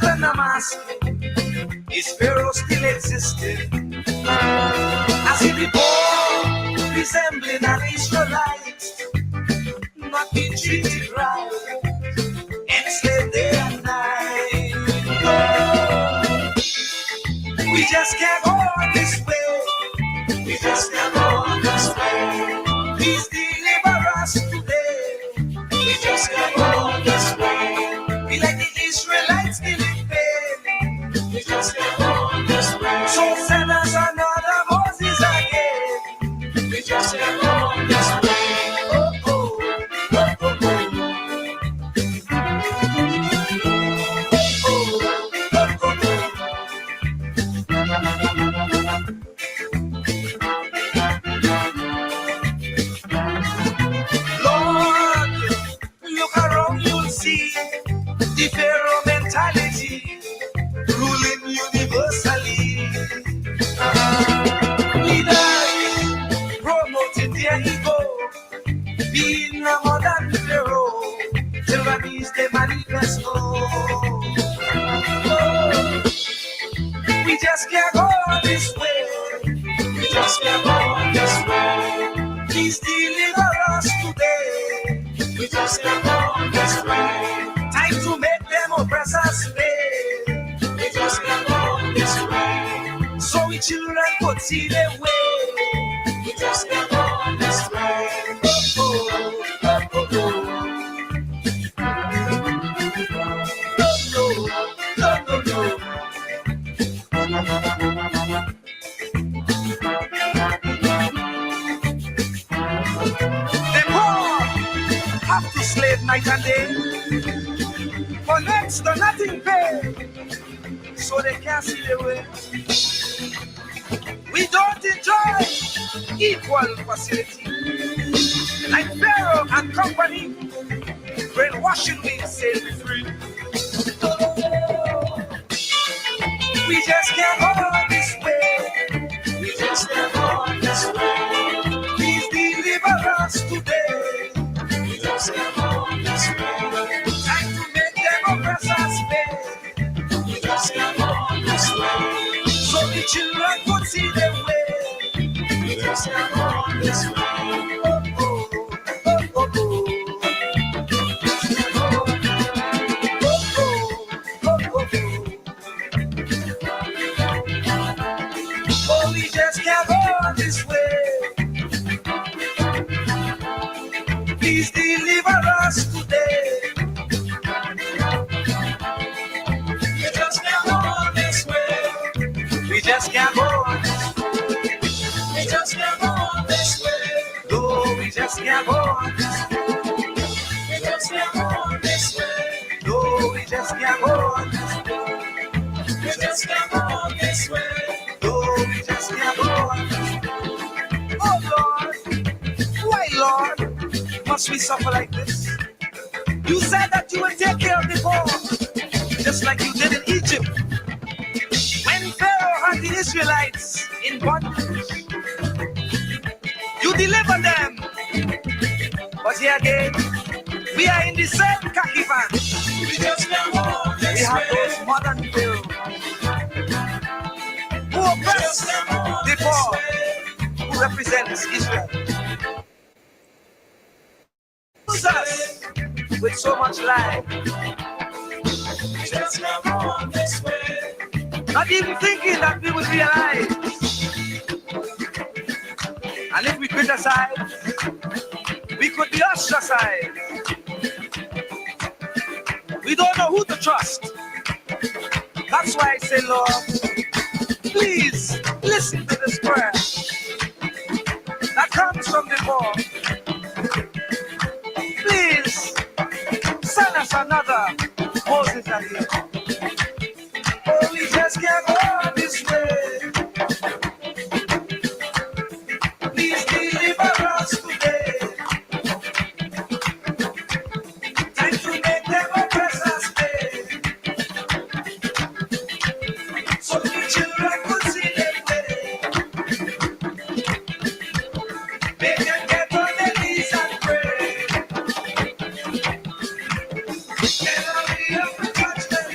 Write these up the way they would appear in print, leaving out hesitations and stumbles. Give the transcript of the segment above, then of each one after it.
children I'm asking, is Pharaoh still existing? I see the boy resembling an Israelite, not being treated right, enslaved day and night. No, we just can't go on this way. We just can't go on this way. Please deliver us today. We just can't go on this way. We like the Israelites still in pain. We just can't go on this way. So send us another Moses again. We just can't go on this way. The Pharaoh mentality ruling universally. Leaders promoting their ego, being a modern Pharaoh. Tyranny is the manifesto. Oh, we just can't go on this way. We just can't go on this way. Please deliver us today. We just can't go on this way. Time to make them oppress us pay. We just can't go on this way. So we children could see their way. We just can't go on this way. The poor have to slave night and day. For next to nothing pay, so they can't see the way. We don't enjoy equal facility. Like Pharaoh and company, brainwashing we set free. We just can't go on this way. We just can't go on this way. Please deliver us today. We just can't go on this way. Time to make them oppress us pay. We just can't go on this way. So the children could see their way. We just can't go on this way. We just can't go on this way. Please deliver us today. We just can't go on this way. We just can't go on this way. We just can't go on this way. No, we just can't go on this way. We just can't go on this way. No, we just can't go on this way. We just can't go on this way. We just can't go on. Oh Lord, why Lord must we suffer like this? You said that you would take care of the poor, just like you did in Egypt. When Pharaoh had the Israelites in bondage, you delivered them. But here again, we are in the same khaki van. We just can't go on this way. We have those modern Pharaohs who oppress the poor, who represents Israel. Use us with so much life. Just come on this way. Not even thinking that we will be alive. And if we criticize, we could be ostracized. We don't know who to trust. That's why I say, Lord, please listen to this prayer that comes from the poor. Please send us another Moses again. Oh, we just can't go on this way. Please deliver us today. Time to make them oppress us pay. So the children could see their way. Make them get on their knees and pray. Never be able to touch them.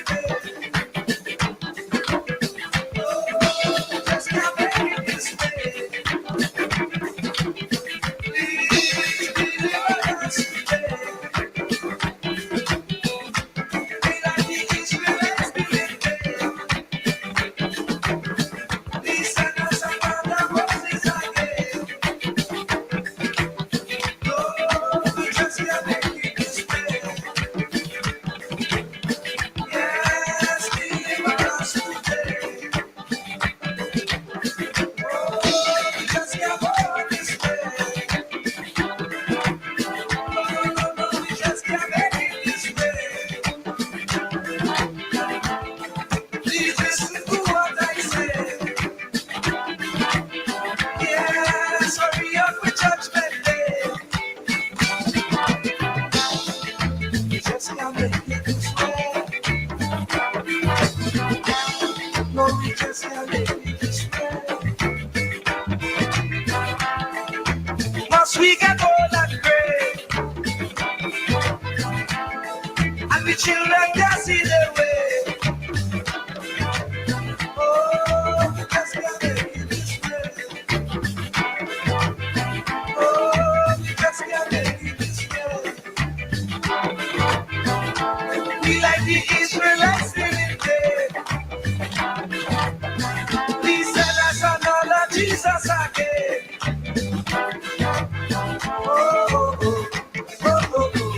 children can see the way. Oh, we just can't make it this way. Oh, we just can't make it this way. We like the Israelites still in bed. Please send us another Jesus again. Oh, oh, oh, oh, oh, oh.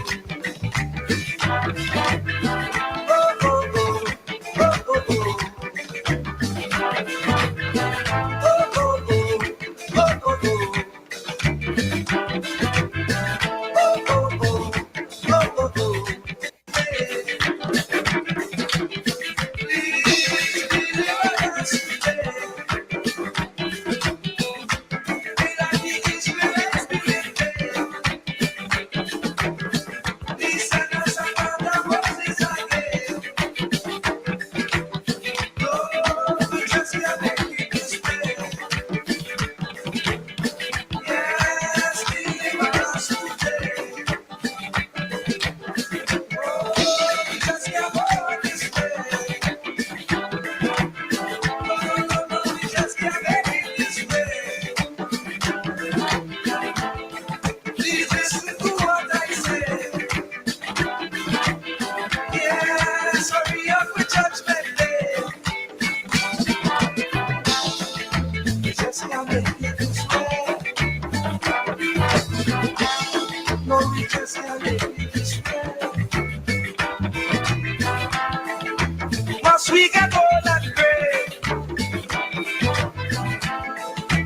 Once we get old and gray,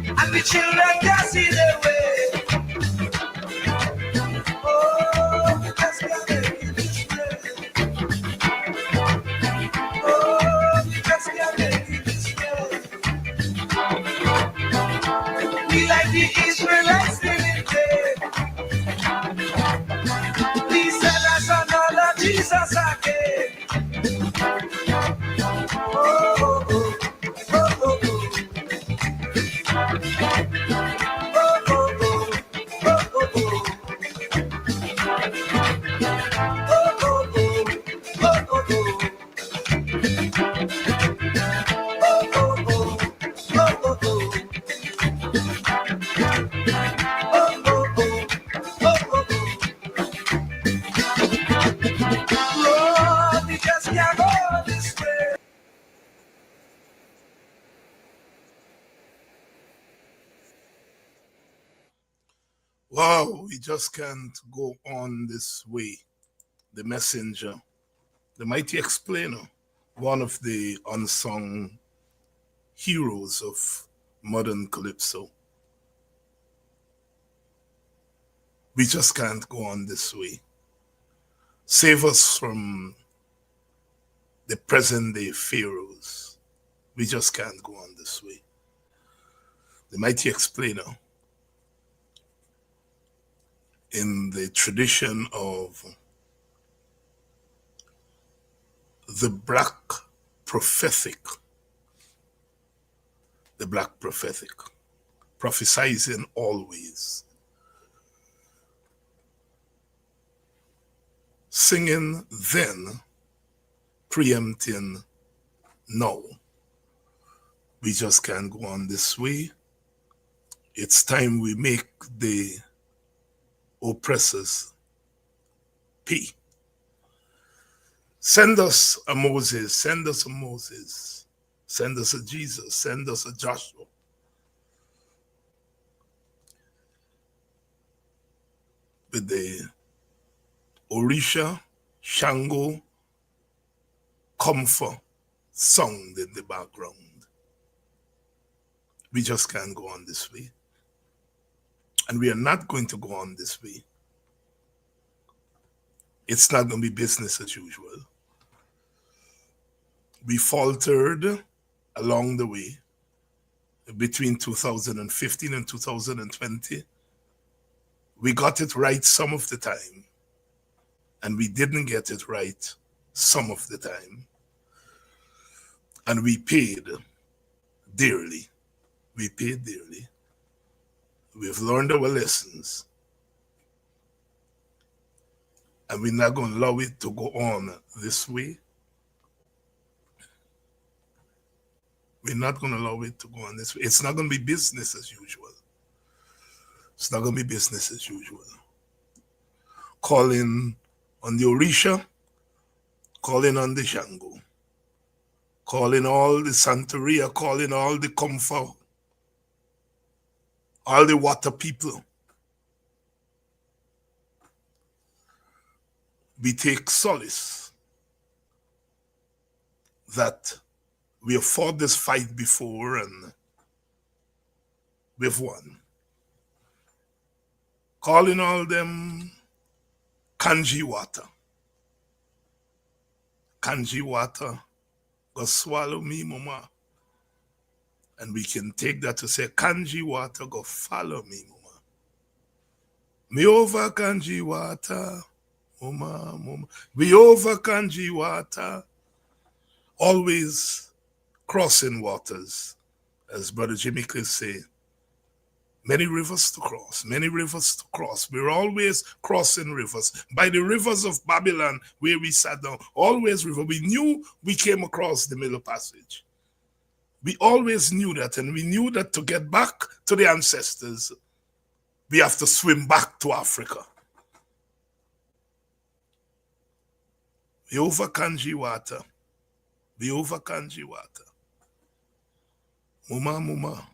and the children can see the way. Oh, we just can't make it this way. Oh, we just can't make it this way. We like the Israelites still in bed. Please send us another Jesus again. Oh, oh, oh, oh, oh, oh. Wow, we just can't go on this way. The messenger, the mighty explainer, one of the unsung heroes of modern calypso. We just can't go on this way. Save us from the present day pharaohs. We just can't go on this way. The mighty explainer, in the tradition of the black prophetic, prophesizing always, singing then, preempting now. We just can't go on this way. It's time we make the oppressors pay. Send us a Moses, send us a Moses, send us a Jesus, send us a Joshua. With the Orisha, Shango, Comfort song in the background. We just can't go on this way. And we are not going to go on this way. It's not going to be business as usual. We faltered along the way between 2015 and 2020. We got it right some of the time, and we didn't get it right some of the time. And we paid dearly. We paid dearly. We've learned our lessons. And we're not going to allow it to go on this way. We're not going to allow it to go on this way. It's not going to be business as usual. It's not going to be business as usual. Calling on the Orisha, calling on the Shango, calling all the Santeria, calling all the Comfort, all the water people. We take solace that we have fought this fight before and we've won. Calling all them kanji water. Kanji water, go swallow me, mama. And we can take that to say, kanji water, go follow me, mama. Me over kanji water, mama, mama. We over kanji water. Always crossing waters, as Brother Jimmy could say. Many rivers to cross, many rivers to cross. We're always crossing rivers. By the rivers of Babylon, where we sat down, always river. We knew we came across the Middle Passage. We always knew that, and we knew that to get back to the ancestors, we have to swim back to Africa. We over kanji water. We over kanji water. Muma, muma,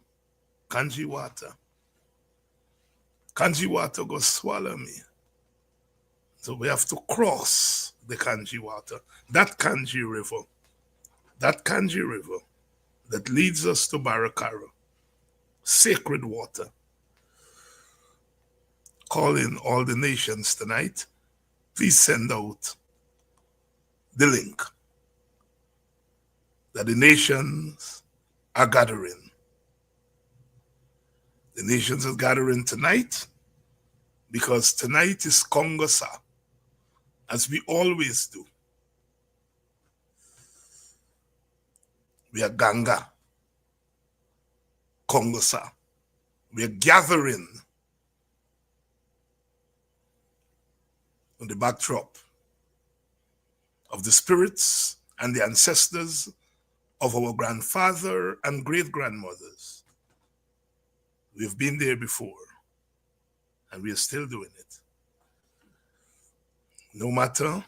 kanji water. Kanji water go swallow me. So we have to cross the kanji water. That kanji river that leads us to Barakara, sacred water. Calling all the nations tonight, please send out the link that the nations are gathering. The nations are gathering tonight because tonight is Kongosa, as we always do. We are Ganga, Kongosa. We are gathering on the backdrop of the spirits and the ancestors of our grandfather and great-grandmothers. We've been there before, and we are still doing it. No matter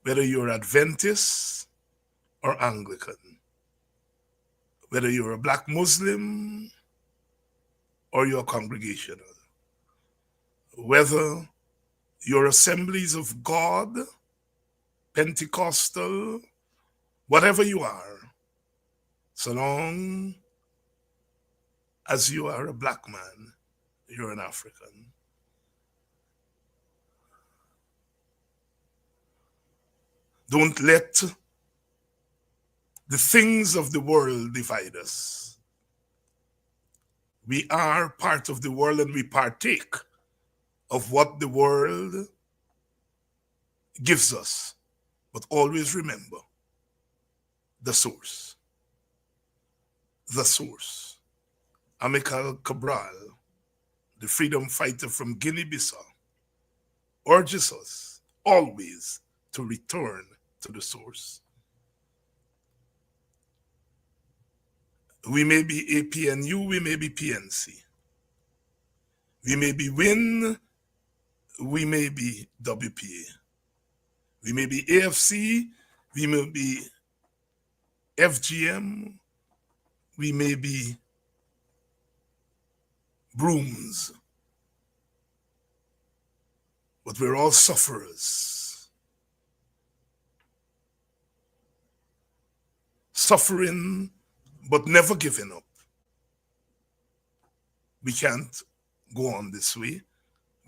whether you're Adventist or Anglican, whether you're a black Muslim or you're congregational, whether you're Assemblies of God, Pentecostal, whatever you are, so long as you are a black man, you're an African. Don't let the things of the world divide us. We are part of the world and we partake of what the world gives us. But always remember the source. The source. Amilcar Cabral, the freedom fighter from Guinea-Bissau, urges us always to return to the source. We may be APNU, we may be PNC. We may be WIN, we may be WPA. We may be AFC, we may be FGM, we may be Brooms. But we're all sufferers. Suffering, but never giving up. We can't go on this way.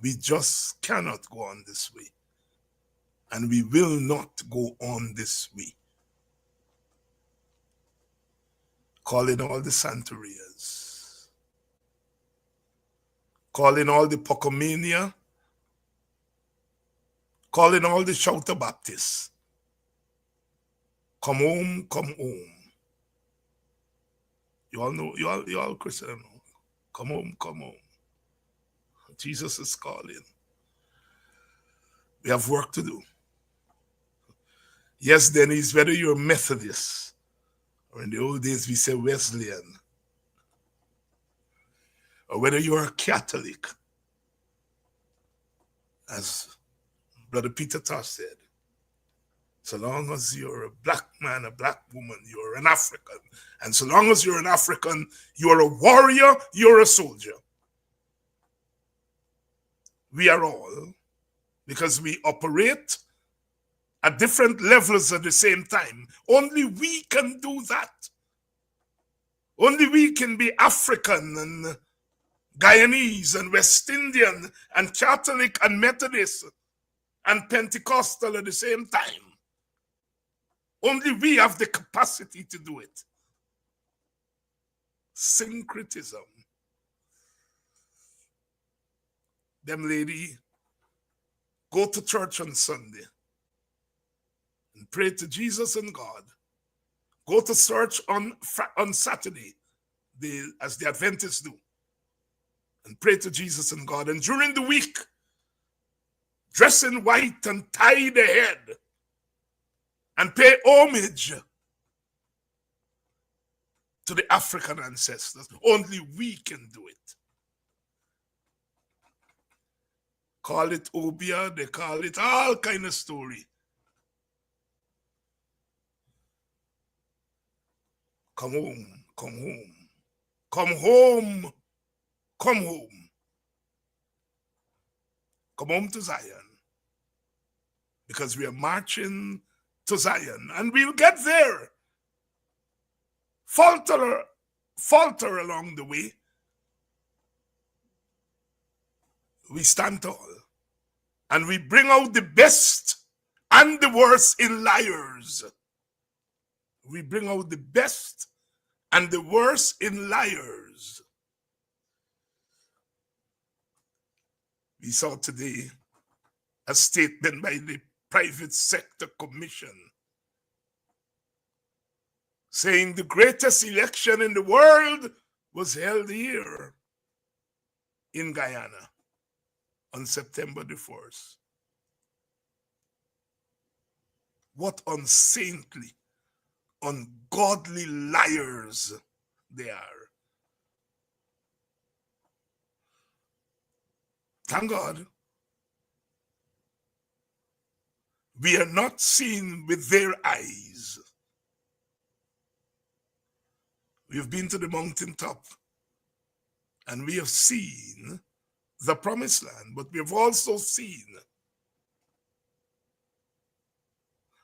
We just cannot go on this way. And we will not go on this way. Calling all the Santerias. Calling all the Pocomania. Calling all the Shouter Baptists. Come home, come home. You all know, you all Christian know. Come home, come home. Jesus is calling. We have work to do. Yes, Denise, whether you're Methodist, or in the old days we say Wesleyan, or whether you're a Catholic, as Brother Peter Tosh said, so long as you're a black man, a black woman, you're an African. And so long as you're an African, you're a warrior, you're a soldier. We are all, because we operate at different levels at the same time. Only we can do that. Only we can be African and Guyanese and West Indian and Catholic and Methodist and Pentecostal at the same time. Only we have the capacity to do it. Syncretism. Them lady go to church on Sunday and pray to Jesus and God. Go to church on Saturday, as the Adventists do, and pray to Jesus and God. And during the week, dress in white and tie the head and pay homage to the African ancestors. Only we can do it. Call it Obia, they call it all kind of story. Come home, come home, come home, come home. Come home to Zion. Because we are marching to Zion, and we'll get there. Falter along the way. We stand tall, and we bring out the best and the worst in liars. We bring out the best and the worst in liars. We saw today a statement by the Private Sector Commission saying the greatest election in the world was held here in Guyana on September the 1st. What unsaintly, ungodly liars they are. Thank God, we are not seen with their eyes. We've been to the mountaintop and we have seen the promised land, but we have also seen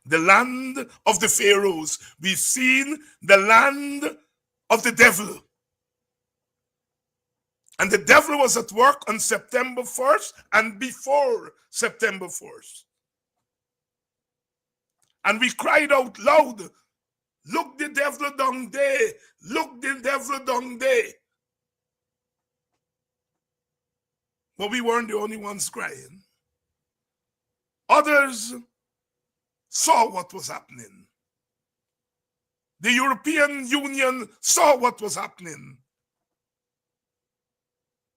the land of the Pharaohs. We've seen the land of the devil. And the devil was at work on September 1st and before September 1st. And we cried out loud, look the devil down there, look the devil down there. But we weren't the only ones crying. Others saw what was happening. The European Union saw what was happening.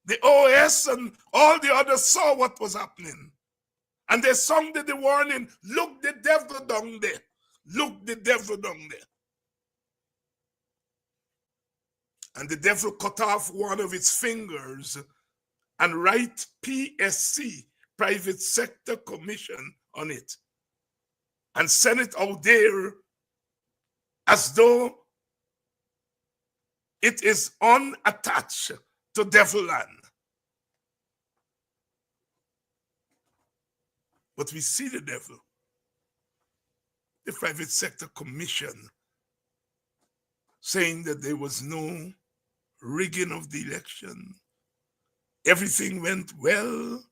The OS and all the others saw what was happening. And they sounded the warning, look the devil down there. Look the devil down there. And the devil cut off one of its fingers and write PSC, Private Sector Commission, on it. And send it out there as though it is unattached to devil land. But we see the devil. The Private Sector Commission saying that there was no rigging of the election. Everything went well.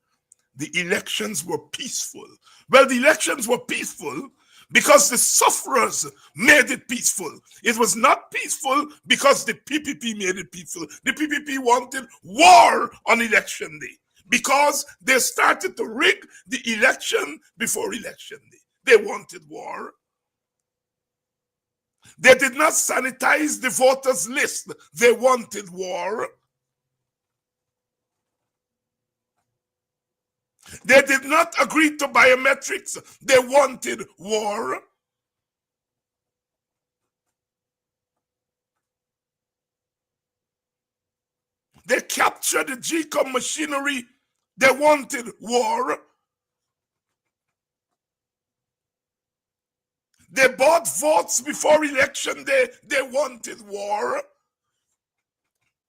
The elections were peaceful. Well, the elections were peaceful because the sufferers made it peaceful. It was not peaceful because the PPP made it peaceful. The PPP wanted war on election day because they started to rig the election before election day. They wanted war. They did not sanitize the voters list. They wanted war. They did not agree to biometrics. They wanted war. They captured the GCOM machinery. They wanted war. They bought votes before election day. They wanted war.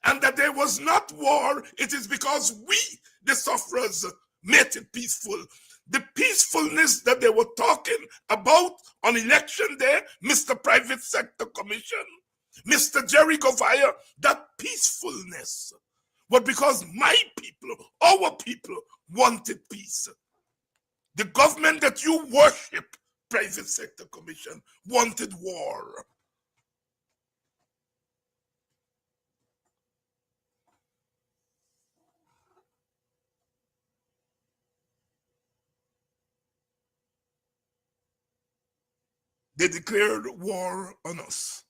And that there was not war, it is because we, the sufferers, made it peaceful. The peacefulness that they were talking about on election day, Mr. Private Sector Commission, Mr. Jerry Govaya, that peacefulness was because my people, our people, wanted peace. The government that you worship, Private Sector Commission, wanted war. They declared war on us.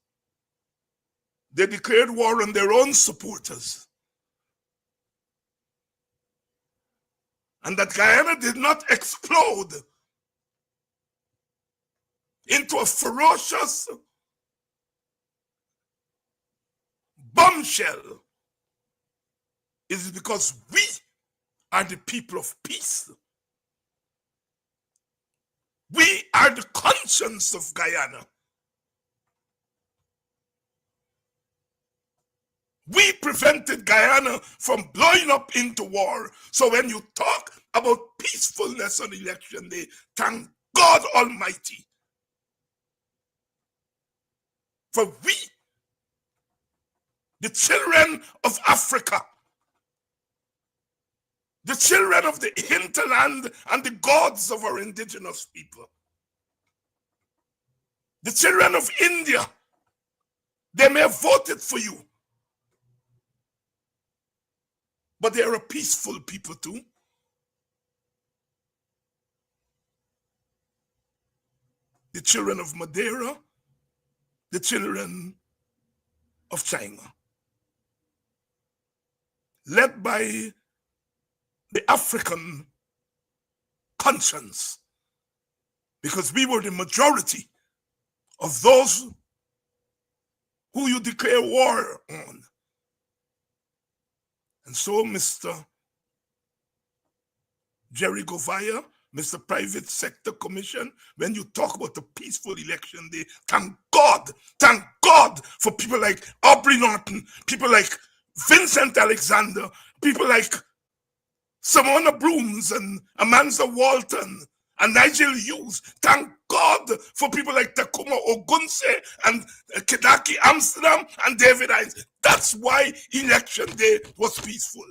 They declared war on their own supporters. And that Guyana did not explode into a ferocious bombshell is because we are the people of peace. We are the conscience of Guyana. We prevented Guyana from blowing up into war. So when you talk about peacefulness on election day, thank God Almighty. For we, the children of Africa, the children of the hinterland and the gods of our indigenous people, the children of India, they may have voted for you, but they are a peaceful people too. The children of Madeira, the children of China, led by the African conscience, because we were the majority of those who you declare war on. And so, Mr. Jerry Govaya, Mr. Private Sector Commission, when you talk about the peaceful election day, thank God for people like Aubrey Norton, people like Vincent Alexander, people like Simona Brooms and Amanda Walton and Nigel Hughes. Thank God for people like Takuma Ogunse and Kedaki Amsterdam and David Hines. That's why election day was peaceful.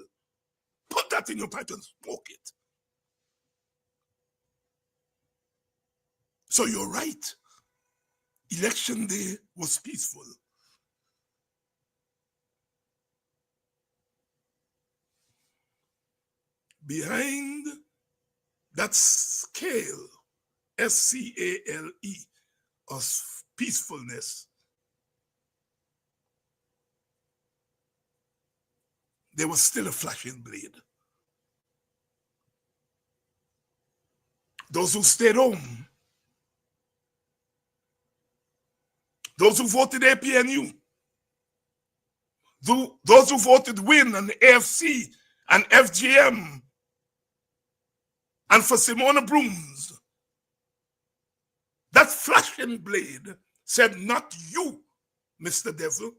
Put that in your pipe and smoke it. So you're right. Election day was peaceful. Behind that scale, S-C-A-L-E, of peacefulness, there was still a flashing blade. Those who stayed home, those who voted APNU, those who voted WIN and AFC and FGM, and for Simona Brooms, that flashing blade said, not you, Mr. Devil.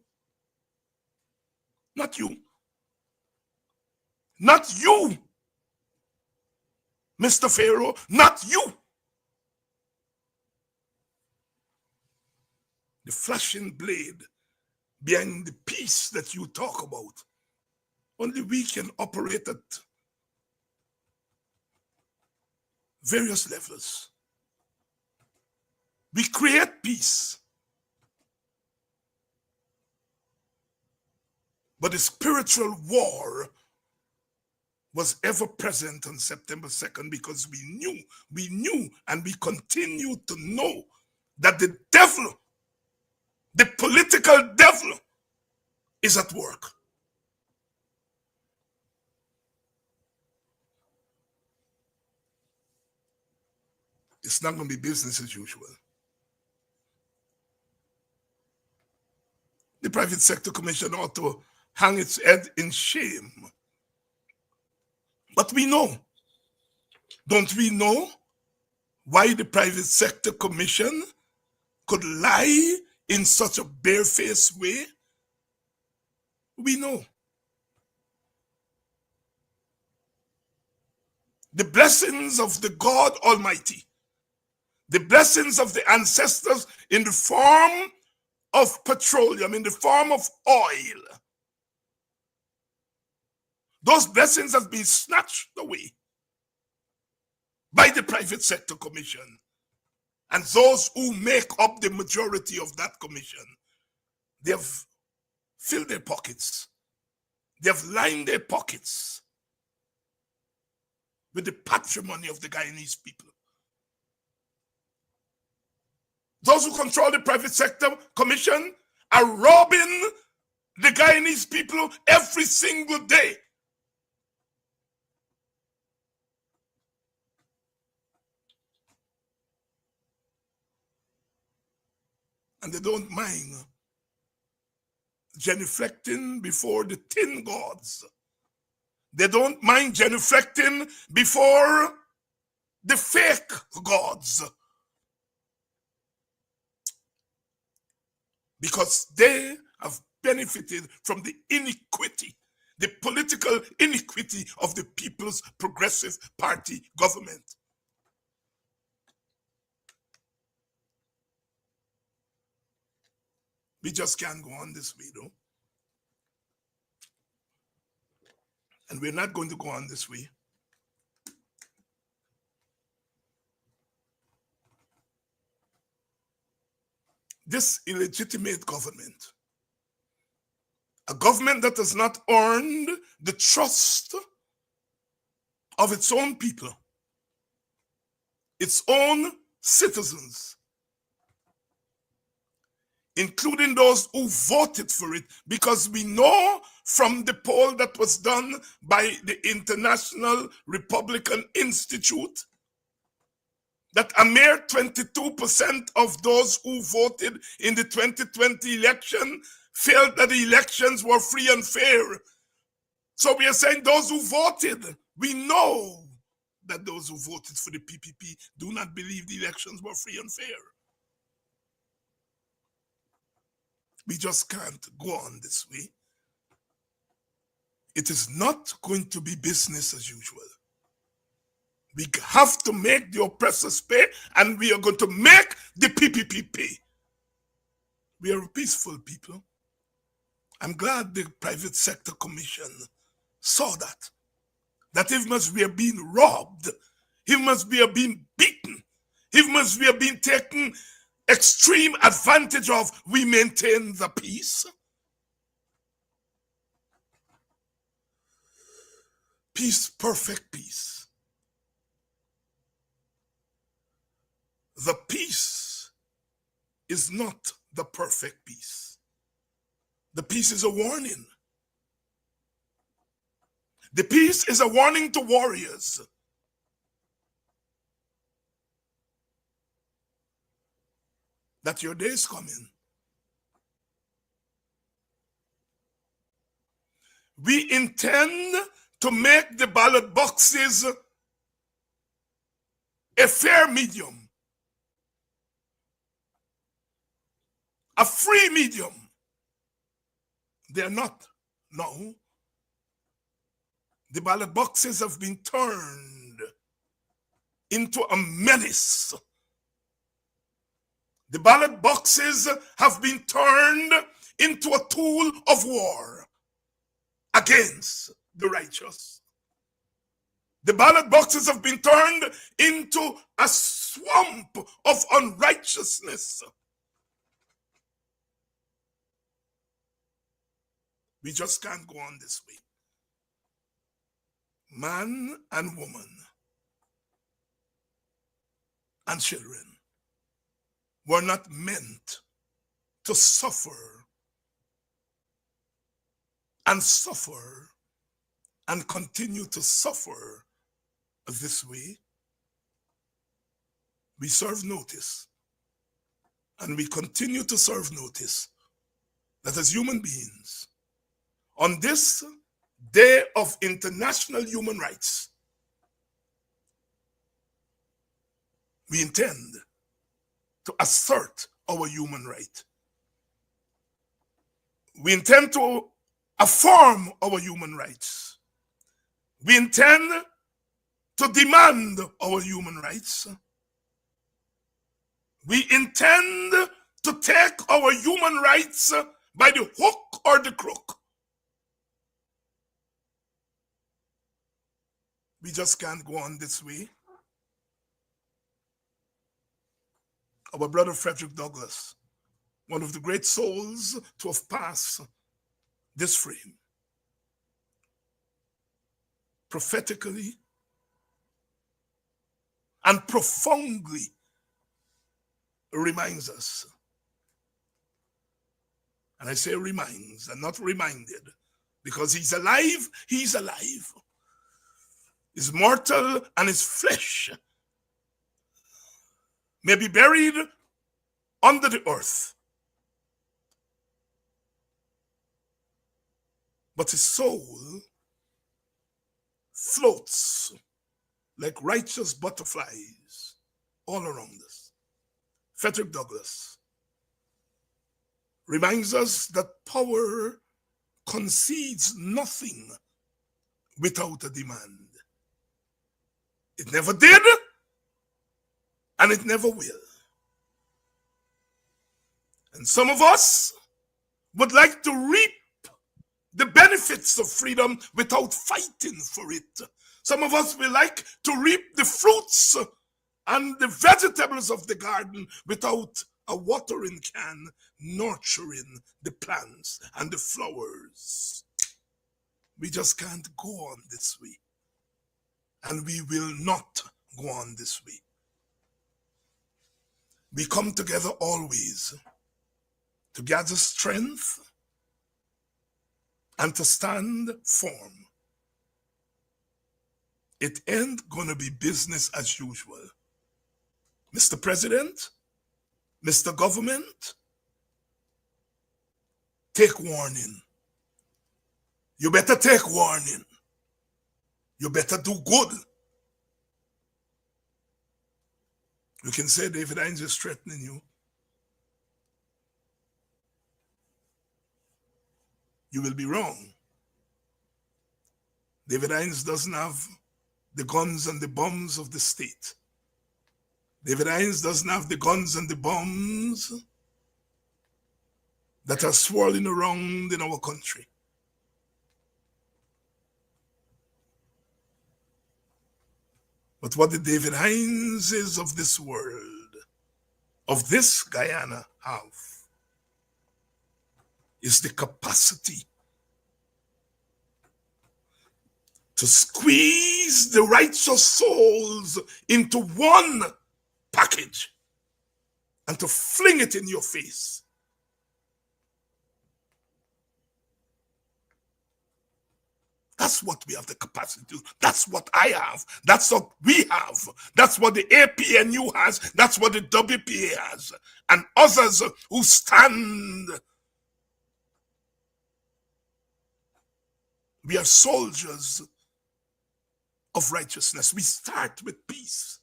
Not you. Not you, Mr. Pharaoh. Not you. The flashing blade behind the peace that you talk about, only we can operate at various levels. We create peace. But the spiritual war was ever present on September 2nd because we knew, and we continue to know that the devil, the political devil, is at work. It's not going to be business as usual. The Private Sector Commission ought to hang its head in shame. But we know, don't we know, why the Private Sector Commission could lie in such a barefaced way? We know. The blessings of the God Almighty, the blessings of the ancestors in the form of petroleum, in the form of oil, those blessings have been snatched away by the Private Sector Commission. And those who make up the majority of that commission, they have filled their pockets. They have lined their pockets with the patrimony of the Guyanese people. Those who control the Private Sector Commission are robbing the Guyanese people every single day. And they don't mind genuflecting before the tin gods. They don't mind genuflecting before the fake gods. Because they have benefited from the iniquity, the political iniquity of the People's Progressive Party government. We just can't go on this way, though. And we're not going to go on this way. This illegitimate government, a government that has not earned the trust of its own people, its own citizens, including those who voted for it, because we know from the poll that was done by the International Republican Institute that a mere 22% of those who voted in the 2020 election felt that the elections were free and fair. So we are saying those who voted, we know that those who voted for the PPP do not believe the elections were free and fair. We just can't go on this way. It is not going to be business as usual. We have to make the oppressors pay, and we are going to make the PPP pay. We are a peaceful people. I'm glad the Private Sector Commission saw that he must be being robbed, he must be being beaten, he must be being taken extreme advantage of. We maintain the peace. Peace, perfect peace. The peace is not the perfect peace. The peace is a warning. The peace is a warning to warriors. That your day is coming. We intend to make the ballot boxes a fair medium. A free medium. They're not. No. The ballot boxes have been turned into a menace. The ballot boxes have been turned into a tool of war against the righteous. The ballot boxes have been turned into a swamp of unrighteousness. We just can't go on this way. Man and woman and children were not meant to suffer and continue to suffer this way. We serve notice, and we continue to serve notice, that as human beings, on this Day of International Human Rights, we intend to assert our human right. We intend to affirm our human rights. We intend to demand our human rights. We intend to take our human rights by the hook or the crook. We just can't go on this way. Our brother Frederick Douglass, one of the great souls to have passed this frame, prophetically and profoundly reminds us. And I say reminds and not reminded, because he's alive, he's alive. Is mortal, and his flesh may be buried under the earth, but his soul floats like righteous butterflies all around us. Frederick Douglass reminds us that power concedes nothing without a demand. It never did, and it never will. And some of us would like to reap the benefits of freedom without fighting for it. Some of us will like to reap the fruits and the vegetables of the garden without a watering can nurturing the plants and the flowers. We just can't go on this way. And we will not go on this way. We come together always to gather strength and to stand firm. It ain't gonna be business as usual. Mr. President, Mr. Government, take warning. You better take warning. You better do good. You can say David Hinds is threatening you. You will be wrong. David Hinds doesn't have the guns and the bombs of the state. David Hinds doesn't have the guns and the bombs that are swirling around in our country. But what the David Hindses of this world, of this Guyana, have is the capacity to squeeze the righteous souls into one package and to fling it in your face. That's what we have the capacity to do. That's what I have. That's what we have. That's what the APNU has. That's what the WPA has. And others who stand. We are soldiers of righteousness. We start with peace.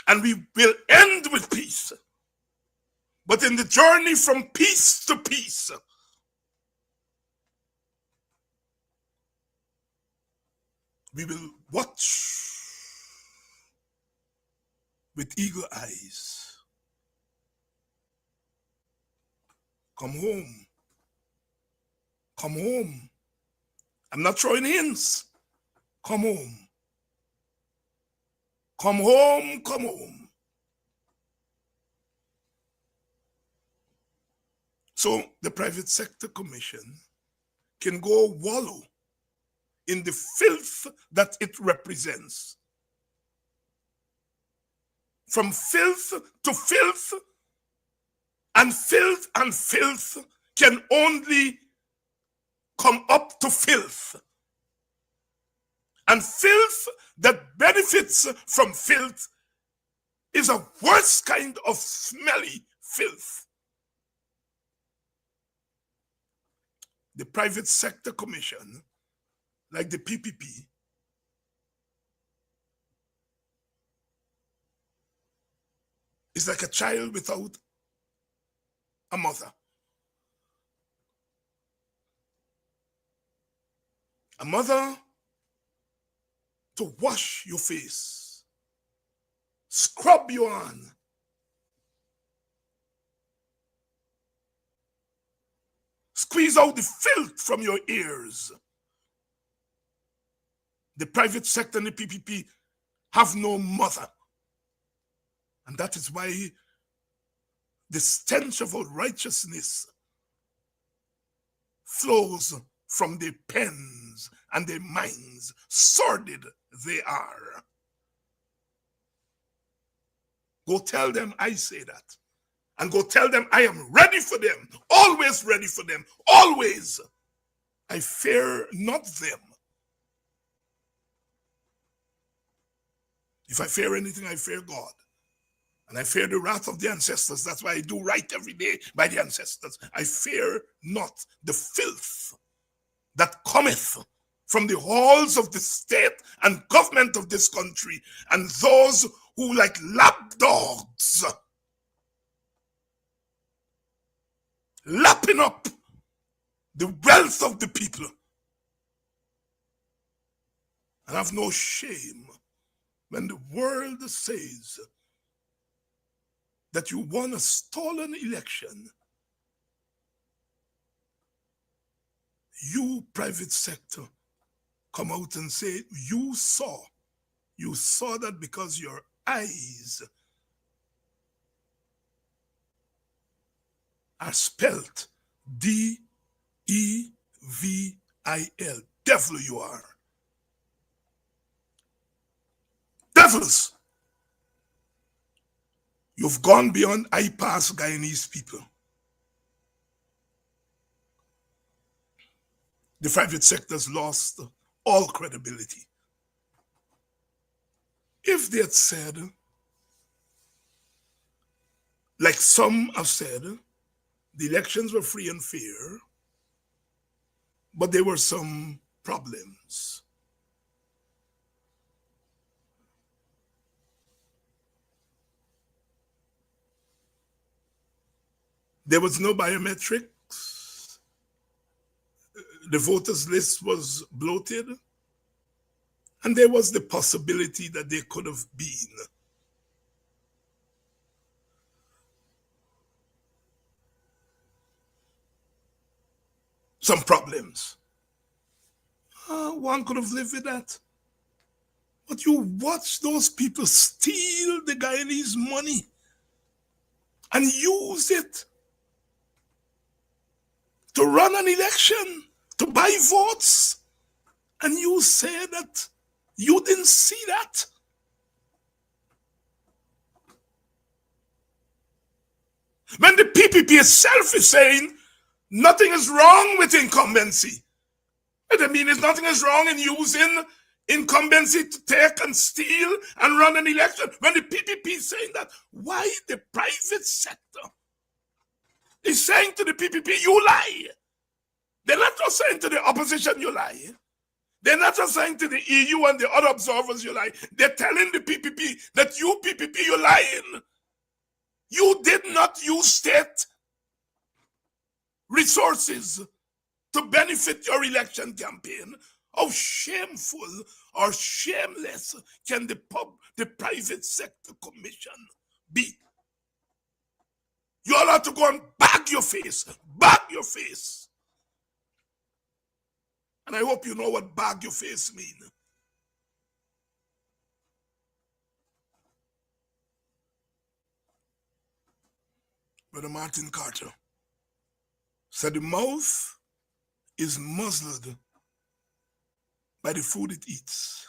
And we will end with peace. But in the journey from peace to peace, we will watch with eagle eyes. Come home. Come home. I'm not throwing hints. Come home. Come home, come home. So the Private Sector Commission can go wallow in the filth that it represents. From filth to filth, and filth can only come up to filth. And filth that benefits from filth is a worse kind of smelly filth. The private sector commission, like the PPP, is like a child without a mother. A mother to wash your face, scrub your hand, squeeze out the filth from your ears. The private sector and the PPP have no mother. And that is why the stench of unrighteousness flows from their pens and their minds. Sordid they are. Go tell them I say that. And go tell them I am ready for them. Always ready for them. Always. I fear not them. If I fear anything, I fear God. And I fear the wrath of the ancestors. That's why I do right every day by the ancestors. I fear not the filth that cometh from the halls of the state and government of this country, and those who, like lapdogs, lapping up the wealth of the people, and have no shame when the world says that you won a stolen election. You, private sector, come out and say you saw that because your eyes are spelt D-E-V-I-L. Devil you are. Devils. You've gone beyond I pass Guyanese people. The private sector's lost all credibility. If they had said, like some have said, the elections were free and fair, but there were some problems. There was no biometrics. The voters list was bloated. And there was the possibility that there could have been some problems. One could have lived with that. But you watch those people steal the Guyanese money and use it to run an election, to buy votes. And you say that you didn't see that. When the PPP itself is saying nothing is wrong with incumbency. I mean, there's nothing is wrong in using incumbency to take and steal and run an election. When the PPP is saying that, why the private sector is saying to the PPP, you lie? They're not just saying to the opposition, you lie. They're not just saying to the EU and the other observers, you lie. They're telling the PPP that you, PPP, you're lying. You did not use state resources to benefit your election campaign. How shameful or shameless can the private sector commission be? You all have to go and bag your face. Bag your face. And I hope you know what bag your face means. Brother Martin Carter said the mouth is muzzled by the food it eats.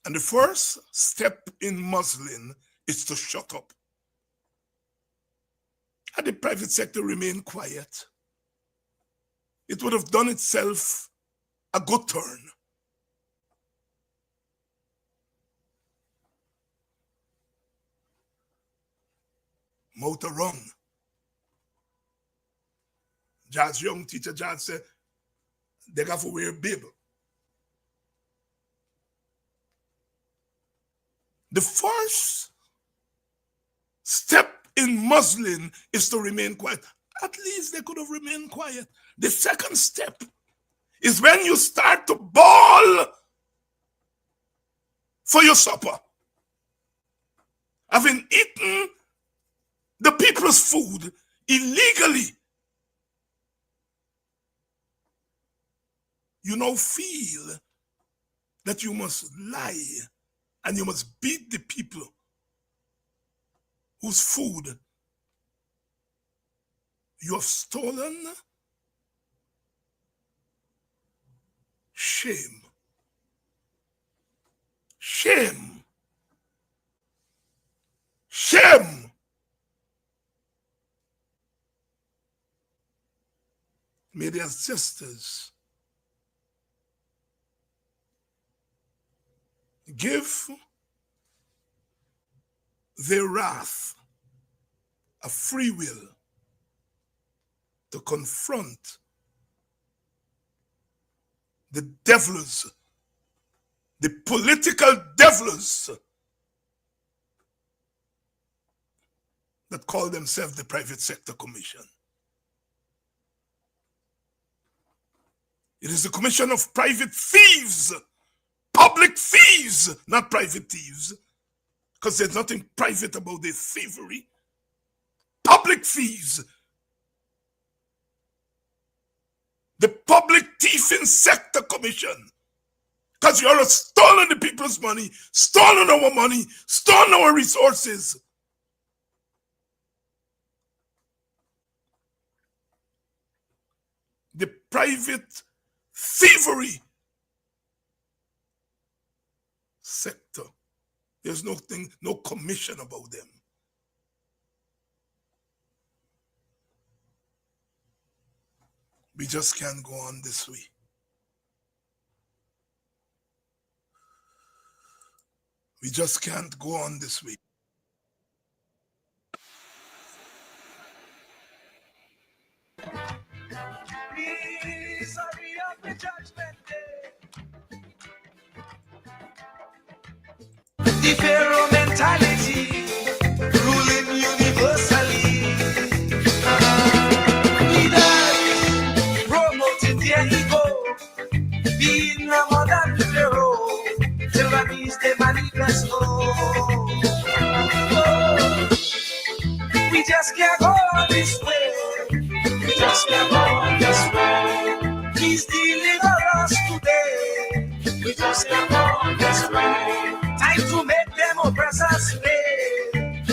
And the first step in muzzling is to shut up. Had the private sector remained quiet, it would have done itself a good turn. Motor wrong. George Young, teacher George said, they got to wear a bib. The first step in Muslim is to remain quiet. At least they could have remained quiet. The second step is when you start to bawl for your supper. Having eaten the people's food illegally, you now feel that you must lie and you must beat the people whose food you have stolen. Shame. Shame. Shame. May the ancestors give their wrath a free will to confront the devils, the political devils that call themselves the Private Sector Commission. It is the commission of private thieves, public thieves, not private thieves, because there's nothing private about their thievery. Public thieves. The Public Thieving Sector Commission. Because you are stolen the people's money, stolen our money, stolen our resources. The private thievery sector. There's no commission about them. We just can't go on this way. We just can't go on this way. Please hurry up the judgment day. The Pharaoh mentality ruling universally. Leaders promoting their ego, being a modern Pharaoh. Tyrannies they manifest. We just can't go on this way. We just can't go on this way. Please deliver us today. We just can't go on this way. Time to make them oppress us pay.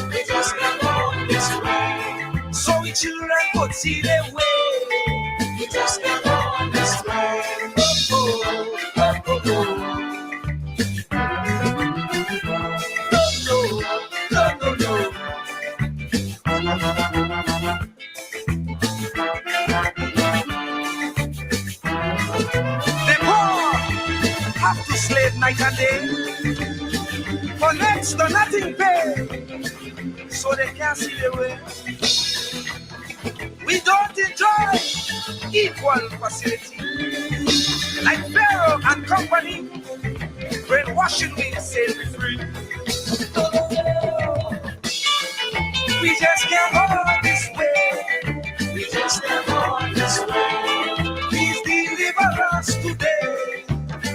We just can't go on this way. So we children could see their way. We just can't go on this way. Oh, oh, oh, oh. Have to slave night and day for next to nothing pay, so they can't see the way. We don't enjoy equal facility like Pharaoh and company, brainwashing we set free. We just can't go this way. We just can't go this way. Please deliver us today.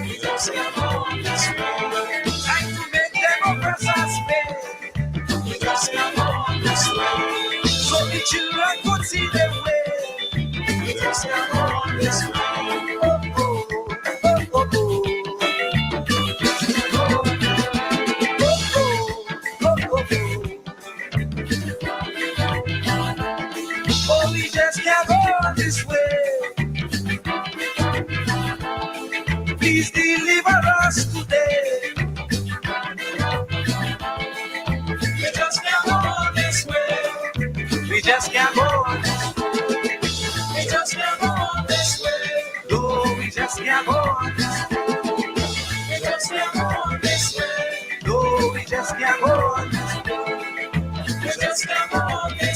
We just can't go this way. Time to make them oppress us pay. We just can't go this way. So the children could see their way. We just can't go this way. Oh, oh, oh, oh, oh. We just can't go this way. Please deliver us today. We just can't go this way. We just can't go this way. We just can't go this way. No, we just can't go this way. We just can't go this way. No, we just can't go this way. We just can't go this way.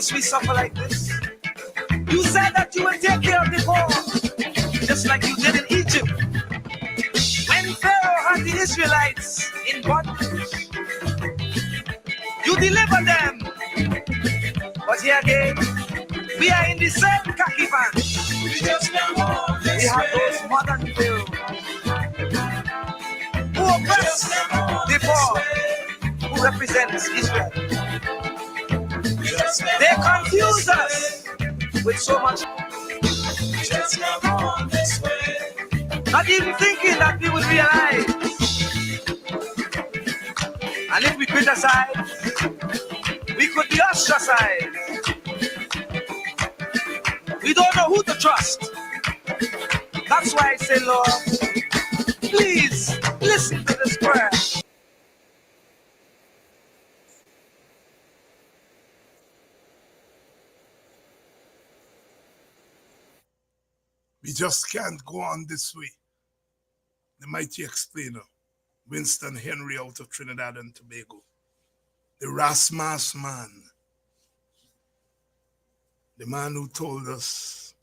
Must we suffer like this? You said that you would take care of the poor, just like you did in Egypt. When Pharaoh had the Israelites in bondage, you delivered them. But here again, we are in the same khaki pants. We have those modern Pharaoh who oppress the poor, who represents Israel. They confuse us with so much. Not even thinking that we would realize. And if we criticize, we could be ostracized. We don't know who to trust. That's why I say, Lord, please listen to this prayer. We just can't go on this way. The mighty explainer, Winston Henry out of Trinidad and Tobago. The Rasmas man. The man who told us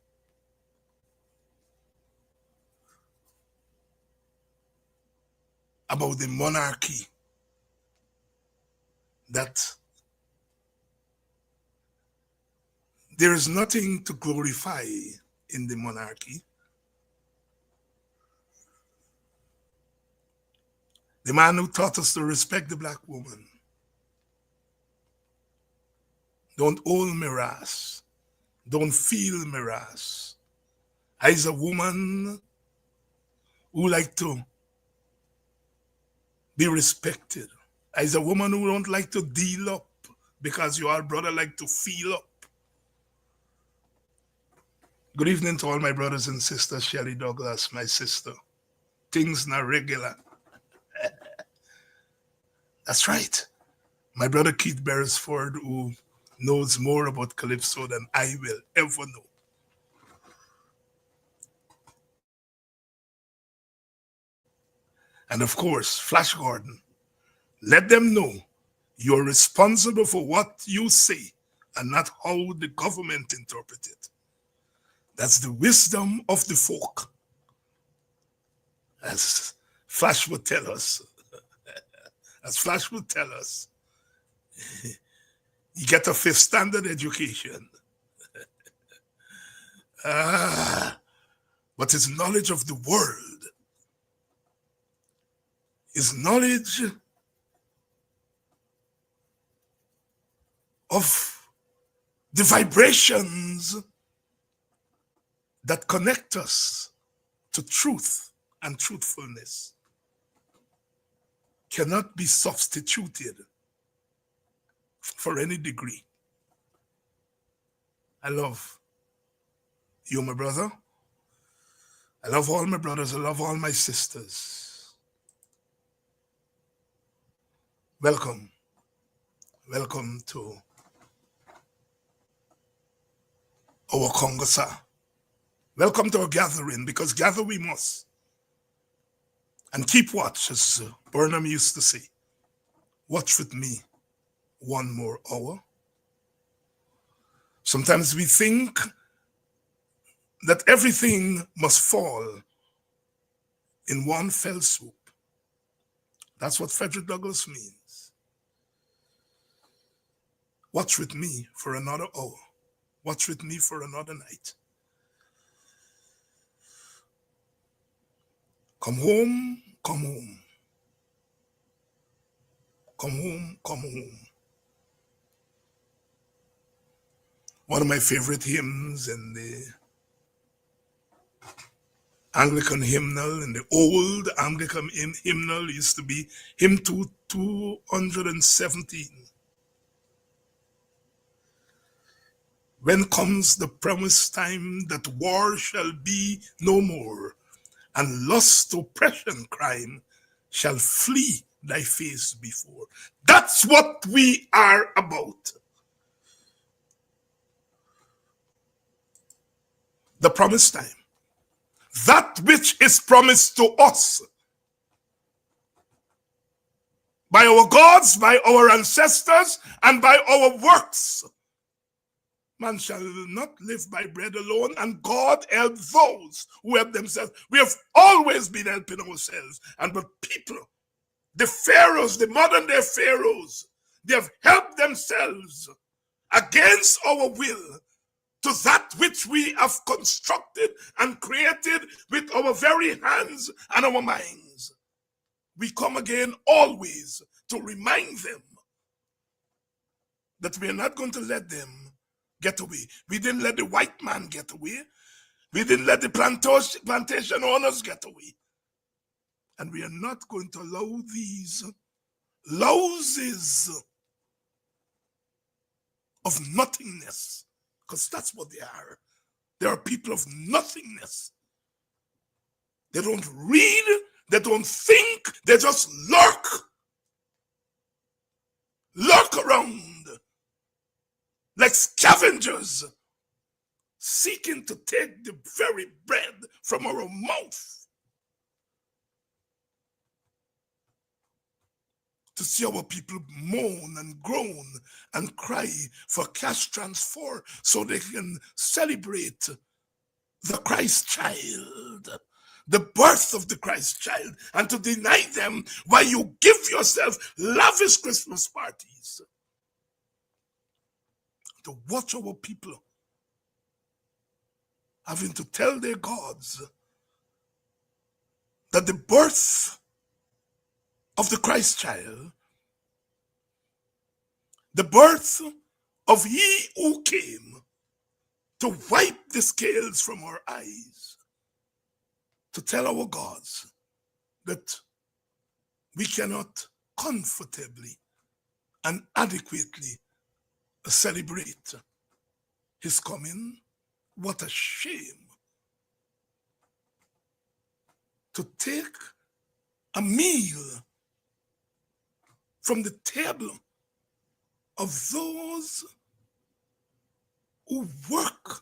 about the monarchy, that there is nothing to glorify in the monarchy. The man who taught us to respect the black woman. Don't own miras. Don't feel miras. I's a woman who like to be respected. I's a woman who don't like to deal up because your brother like to feel up. Good evening to all my brothers and sisters. Shelley Douglas, my sister. Things not regular. That's right. My brother Keith Beresford, who knows more about Calypso than I will ever know. And of course, Flash Gordon. Let them know you're responsible for what you say and not how the government interpret it. That's the wisdom of the folk. As Flash would tell us. You get a 5th standard education. But his knowledge of the world, his knowledge of the vibrations that connect us to truth and truthfulness cannot be substituted for any degree. I love you, my brother. I love all my brothers. I love all my sisters. Welcome. Welcome to our Congasa. Welcome to our gathering, because gather we must. And keep watch, as Burnham used to say. Watch with me one more hour. Sometimes we think that everything must fall in one fell swoop. That's what Frederick Douglass means. Watch with me for another hour. Watch with me for another night. Come home, come home. Come home, come home. One of my favorite hymns in the Anglican hymnal, in the old Anglican hymnal, used to be hymn 217. When comes the promised time that war shall be no more, and lust, oppression, crime shall flee thy face before. That's what we are about. The promised time. That which is promised to us by our gods, by our ancestors, and by our works. Man shall not live by bread alone, and God help those who help themselves. We have always been helping ourselves. And but people, the pharaohs, the modern day pharaohs, they have helped themselves against our will to that which we have constructed and created with our very hands and our minds. We come again always to remind them that we are not going to let them get away. We didn't let the white man get away. We didn't let the plantation owners get away. And we are not going to allow these louses of nothingness, because that's what they are. They are people of nothingness. They don't read, they don't think, they just lurk around like scavengers, seeking to take the very bread from our mouth. To see our people moan and groan and cry for cash transfer so they can celebrate the Christ child, the birth of the Christ child, and to deny them while you give yourself lavish Christmas parties. To watch our people having to tell their gods that the birth of the Christ child, the birth of he who came to wipe the scales from our eyes, to tell our gods that we cannot comfortably and adequately celebrate his coming. What a shame to take a meal from the table of those who work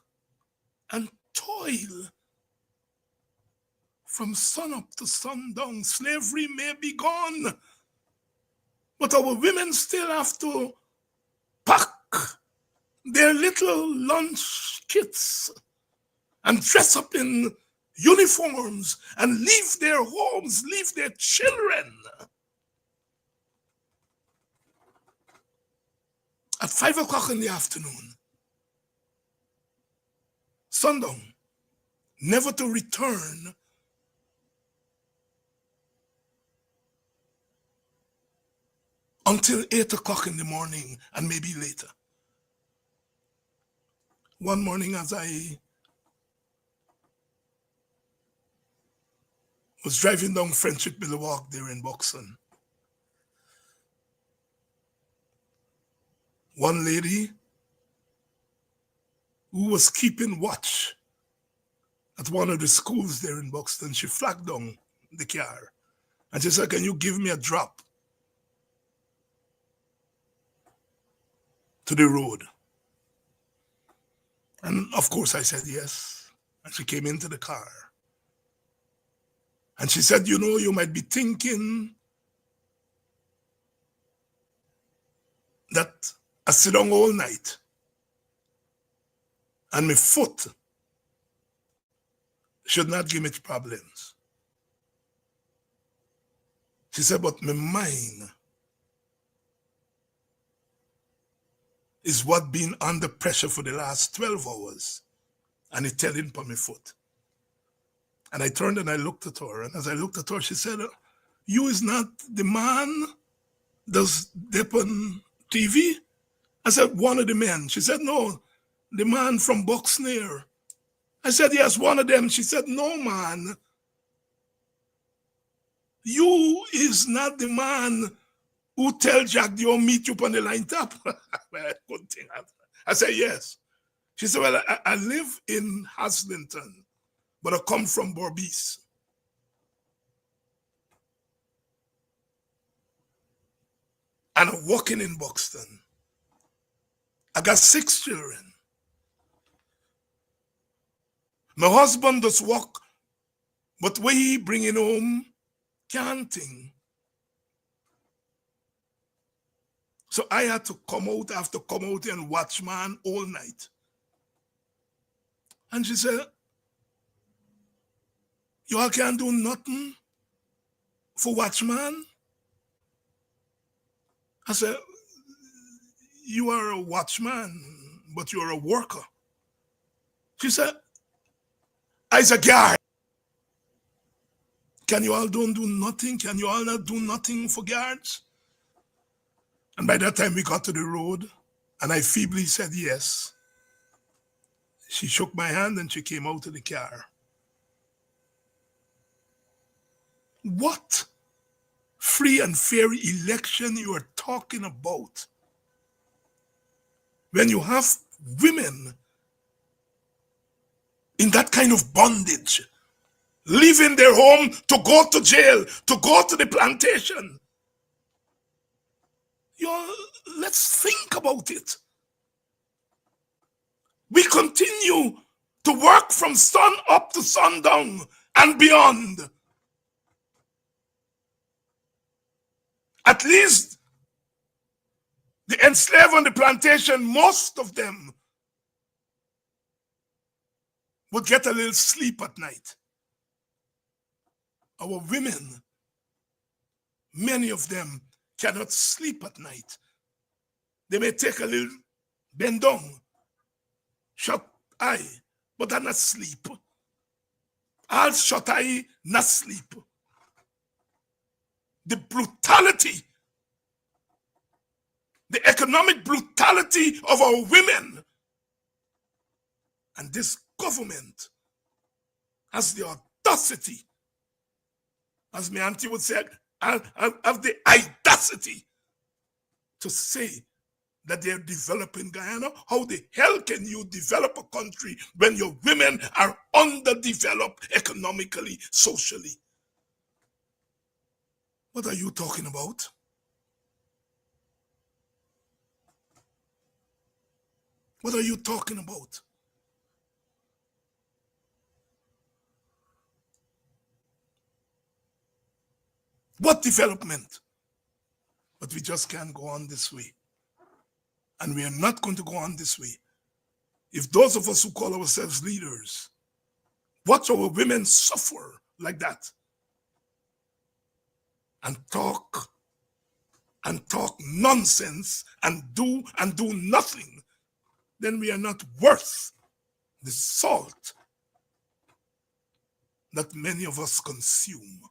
and toil from sun up to sundown. Slavery may be gone, but our women still have to pack their little lunch kits and dress up in uniforms and leave their homes, leave their children. At 5 o'clock in the afternoon, sundown, never to return until 8 o'clock in the morning and maybe later. One morning as I was driving down Friendship Boulevard there in Buxton, one lady who was keeping watch at one of the schools there in Buxton, she flagged down the car and she said, "Can you give me a drop to the road?" And of course I said yes. And she came into the car. And she said, "You know, you might be thinking that I sit down all night and my foot should not give me problems." She said, "But my mind is what been under pressure for the last 12 hours. And it's telling for my foot." And I turned and I looked at her. And as I looked at her, she said, "You is not the man that's dip on TV?" I said, "One of the men." She said, "No, the man from Bucksnare." I said, "Yes, one of them." She said, "No, man. You is not the man who tell Jack they'll meet you on the line top." Well, I couldn't think of that. I said, "Yes." She said, "Well, I live in Haslington, but I come from Berbice." And I'm working in Buxton. I got 6 children. My husband does work, but when he bringing home, can't think. So I had to come out and watch man all night And she said, you all can't do nothing for watchman? I said, you are a watchman, but you're a worker. She said, I's a guard. Can you all don't do nothing? Can you all not do nothing for guards? And by that time we got to the road, and I feebly said yes. She shook my hand and she came out of the car. What free and fair election you are talking about when you have women in that kind of bondage, leaving their home to go to jail, to go to the plantation? Let's think about it. We continue to work from sun up to sundown and beyond. At least the enslaved on the plantation, most of them would get a little sleep at night. Our women, many of them cannot sleep at night. They may take a little bend down, shut eye, but they're not sleep. All shut eye, not sleep. The brutality, the economic brutality of our women, and this government has the audacity, as my auntie would say, have the audacity to say that they're developing Guyana. How the hell can you develop a country when your women are underdeveloped economically, socially? What are you talking about? What are you talking about? What development? But we just can't go on this way. And we are not going to go on this way. If those of us who call ourselves leaders watch our women suffer like that and talk nonsense and do nothing, then we are not worth the salt that many of us consume.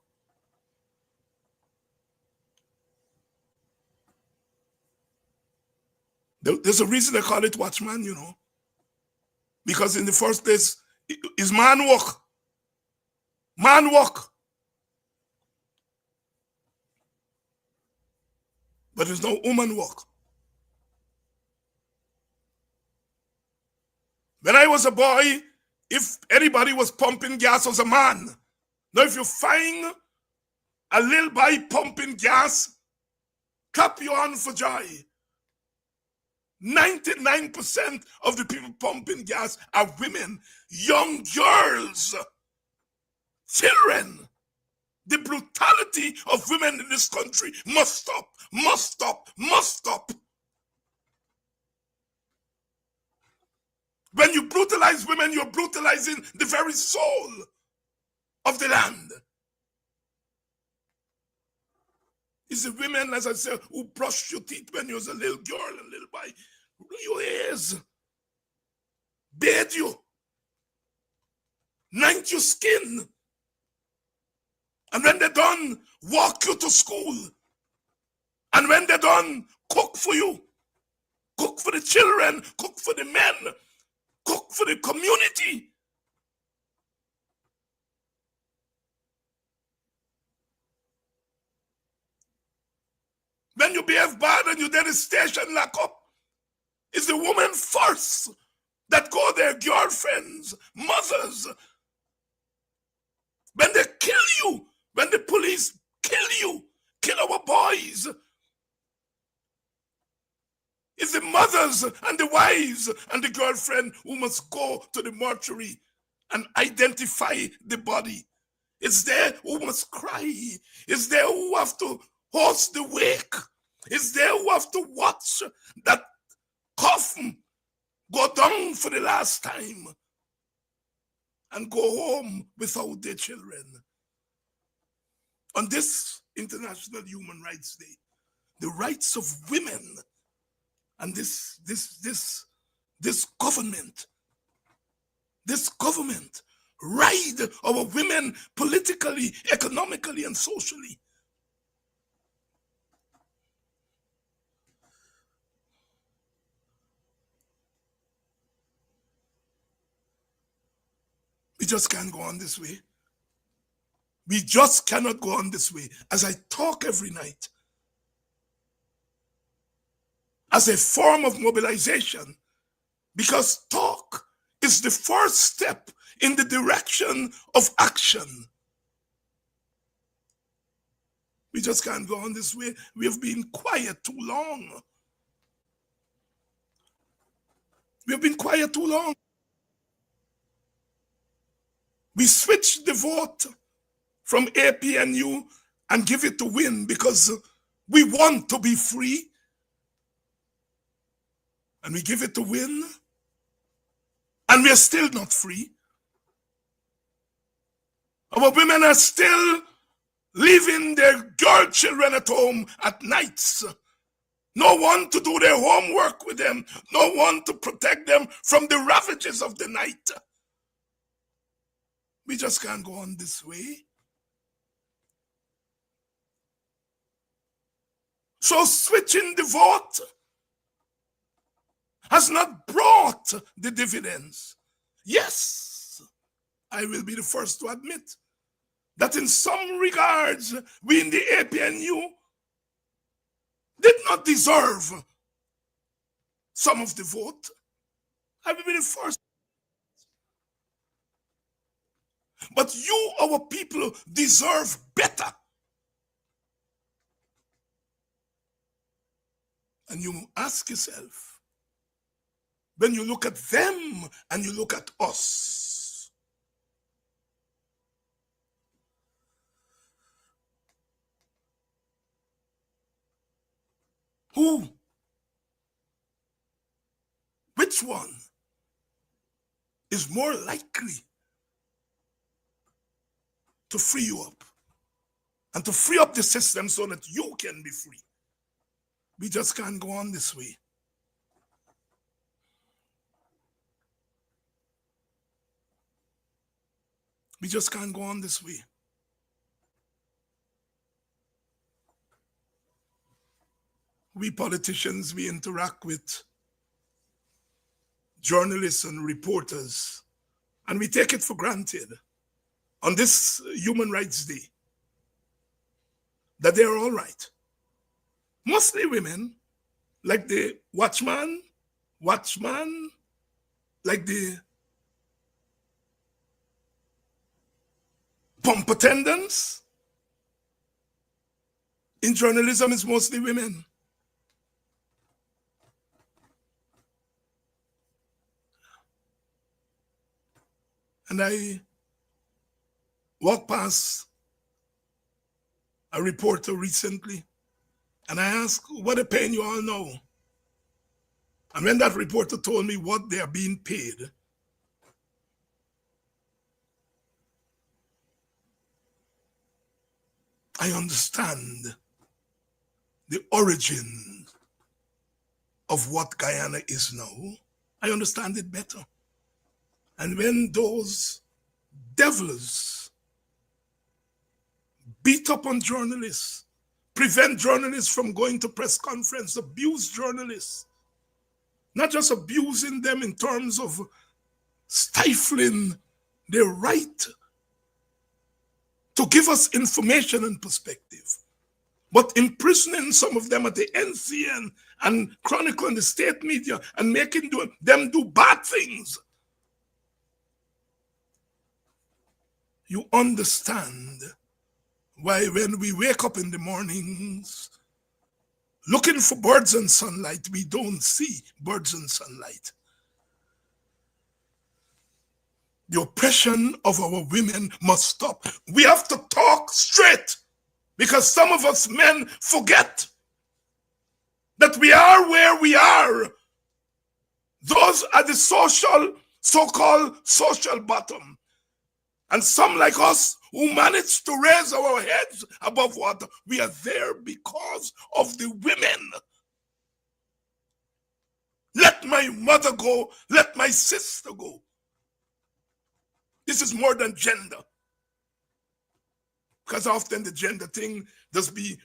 There's a reason they call it watchman, because in the first place, it's man work. Man work. But it's no woman work. When I was a boy, if anybody was pumping gas, was a man. Now if you find a little boy pumping gas, clap your hand for joy. 99% of the people pumping gas are women, young girls, children. The brutality of women in this country must stop, must stop, must stop. When you brutalize women, you're brutalizing the very soul of the land. It's the women, as I said, who brushed your teeth when you was a little girl and little boy. Your ears, bathe you, night your skin, and when they're done, walk you to school. And when they're done, cook for you, cook for the children, cook for the men, cook for the community. When you behave bad and you then the station lock up, it's the woman first that go their girlfriends, mothers. When they kill you, when the police kill you, kill our boys, it's the mothers and the wives and the girlfriend who must go to the mortuary and identify the body. It's there who must cry. It's there who have to host the wake. It's there who have to watch that coffin go down for the last time. and go home without their children. On this International Human Rights Day, the rights of women and this government ride our women politically, economically, and socially. We just can't go on this way. We just cannot go on this way. As I talk every night, as a form of mobilization, because talk is the first step in the direction of action. We just can't go on this way. We have been quiet too long. We have been quiet too long. We switched the vote from APNU and give it to WIN because we want to be free. And we give it to WIN, and we are still not free. Our women are still leaving their girl children at home at nights. No one to do their homework with them. No one to protect them from the ravages of the night. We just can't go on this way. So switching the vote has not brought the dividends. Yes, I will be the first to admit that in some regards, we in the APNU did not deserve some of the vote. I will be the first. But you, our people, deserve better. And you ask yourself, when you look at them and you look at us, which one is more likely to free you up and to free up the system so that you can be free? We just can't go on this way. We just can't go on this way. We politicians, we interact with journalists and reporters, and we take it for granted on this Human Rights Day that they're all right. Mostly women, like the watchman, like the pump attendants. In journalism, it's mostly women. And I walked past a reporter recently, and I asked, what a pain you all know. And when that reporter told me what they are being paid, I understand the origin of what Guyana is now. I understand it better. And when those devils beat up on journalists, prevent journalists from going to press conference, abuse journalists, not just abusing them in terms of stifling their right to give us information and perspective, but imprisoning some of them at the NCN and Chronicle and the state media and making them do bad things. You understand why when we wake up in the mornings looking for birds and sunlight, we don't see birds and sunlight. The oppression of our women must stop. We have to talk straight, because some of us men forget that we are where we are. Those are the so-called social bottom. And some like us who managed to raise our heads above water, we are there because of the women. Let my mother go, let my sister go. This is more than gender. Because often the gender thing does be,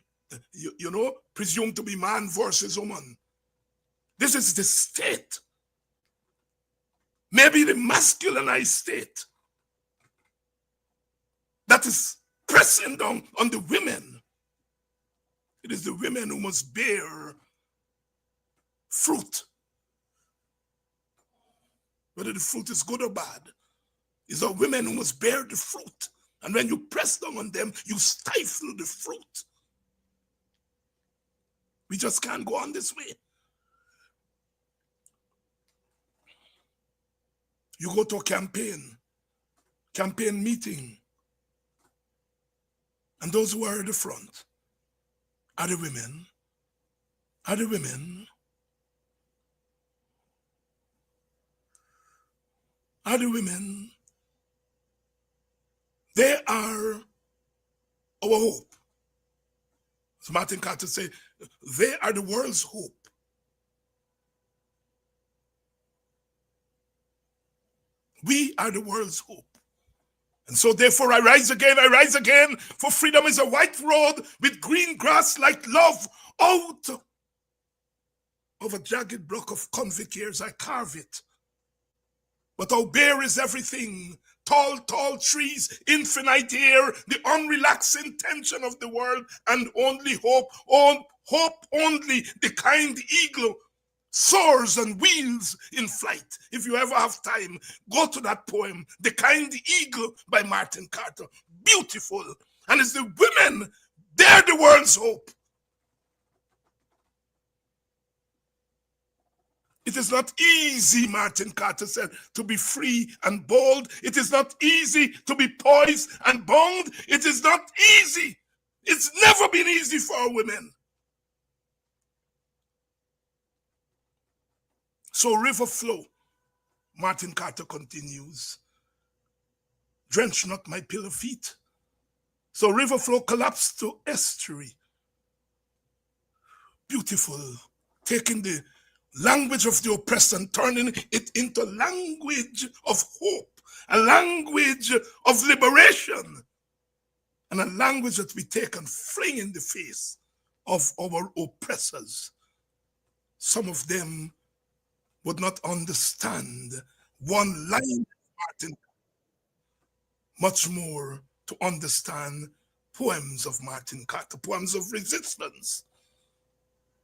presumed to be man versus woman. This is the state. Maybe the masculinized state that is pressing down on the women. It is the women who must bear fruit. Whether the fruit is good or bad, it's the women who must bear the fruit. And when you press down on them, you stifle the fruit. We just can't go on this way. You go to a campaign meeting, and those who are at the front are the women, are the women, are the women. They are our hope. As Martin Carter said, they are the world's hope. We are the world's hope. And so therefore I rise again, for freedom is a white road with green grass like love. Out of a jagged block of convict years I carve it. But how bare is everything, tall, tall trees, infinite air, the unrelaxing tension of the world, and only hope only, the kind eagle soars and wheels in flight. If you ever have time, go to that poem, The Kind Eagle by Martin Carter. Beautiful. And it's the women, they're the world's hope. It is not easy, Martin Carter said, to be free and bold. It is not easy to be poised and bound. It is not easy. It's never been easy for women. So river flow, Martin Carter continues, drench not my pillow feet. So river flow collapsed to estuary. Beautiful, taking the language of the oppressed and turning it into language of hope, a language of liberation, and a language that we take and fling in the face of our oppressors. Some of them would not understand one line of Martin, much more to understand poems of Martin Carter, poems of resistance.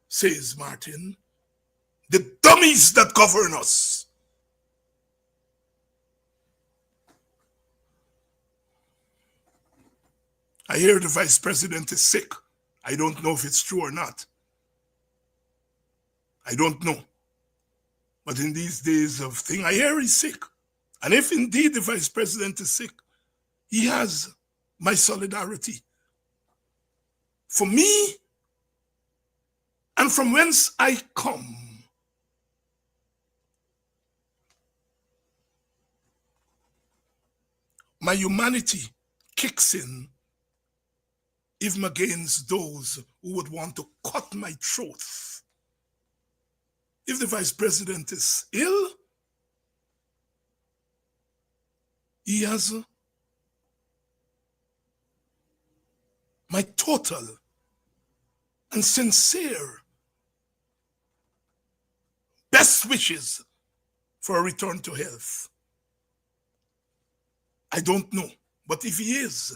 Says Martin, the dummies that govern us. I hear the vice president is sick. I don't know if it's true or not. I don't know. But in these days of thing, I hear he's sick. And if indeed the vice president is sick, he has my solidarity. For me, and from whence I come, my humanity kicks in even against those who would want to cut my throat. If the vice president is ill, he has my total and sincere best wishes for a return to health. I don't know, but if he is,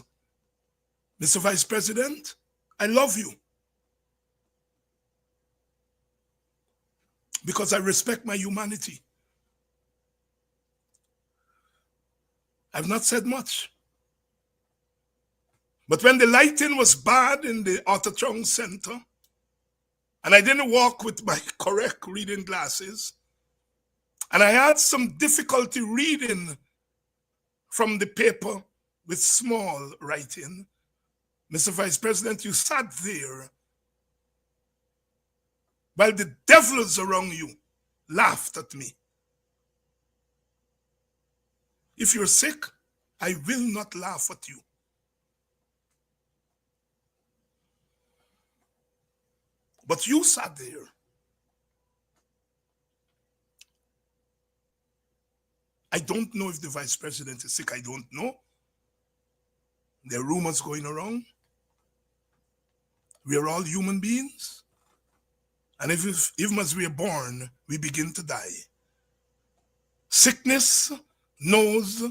Mr. Vice President, I love you. Because I respect my humanity. I've not said much. But when the lighting was bad in the Otterchong Center, and I didn't walk with my correct reading glasses, and I had some difficulty reading from the paper with small writing, Mr. Vice President, you sat there while the devils around you laughed at me. If you're sick, I will not laugh at you. But you sat there. I don't know if the vice president is sick. I don't know. There are rumors going around. We are all human beings. And even as we are born, we begin to die. Sickness knows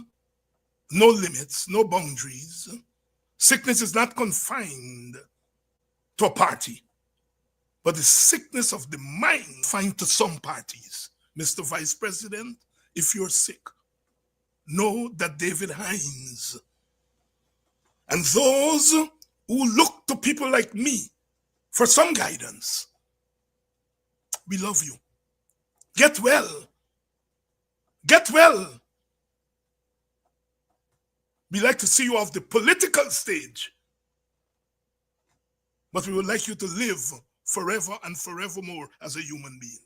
no limits, no boundaries. Sickness is not confined to a party, but the sickness of the mind confined to some parties. Mr. Vice President, if you're sick, know that David Hinds and those who look to people like me for some guidance, we love you. Get well. Get well. We like to see you off the political stage, but we would like you to live forever and forevermore as a human being.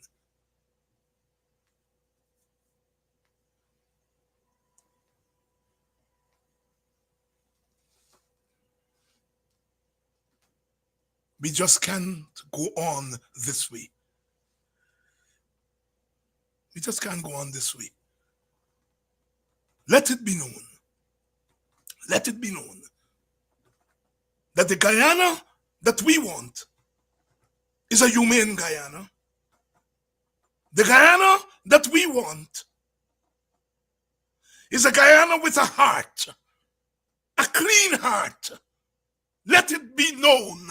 We just can't go on this way. We just can't go on this way. Let it be known. Let it be known that the Guyana that we want is a humane Guyana. The Guyana that we want is a Guyana with a heart, a clean heart. Let it be known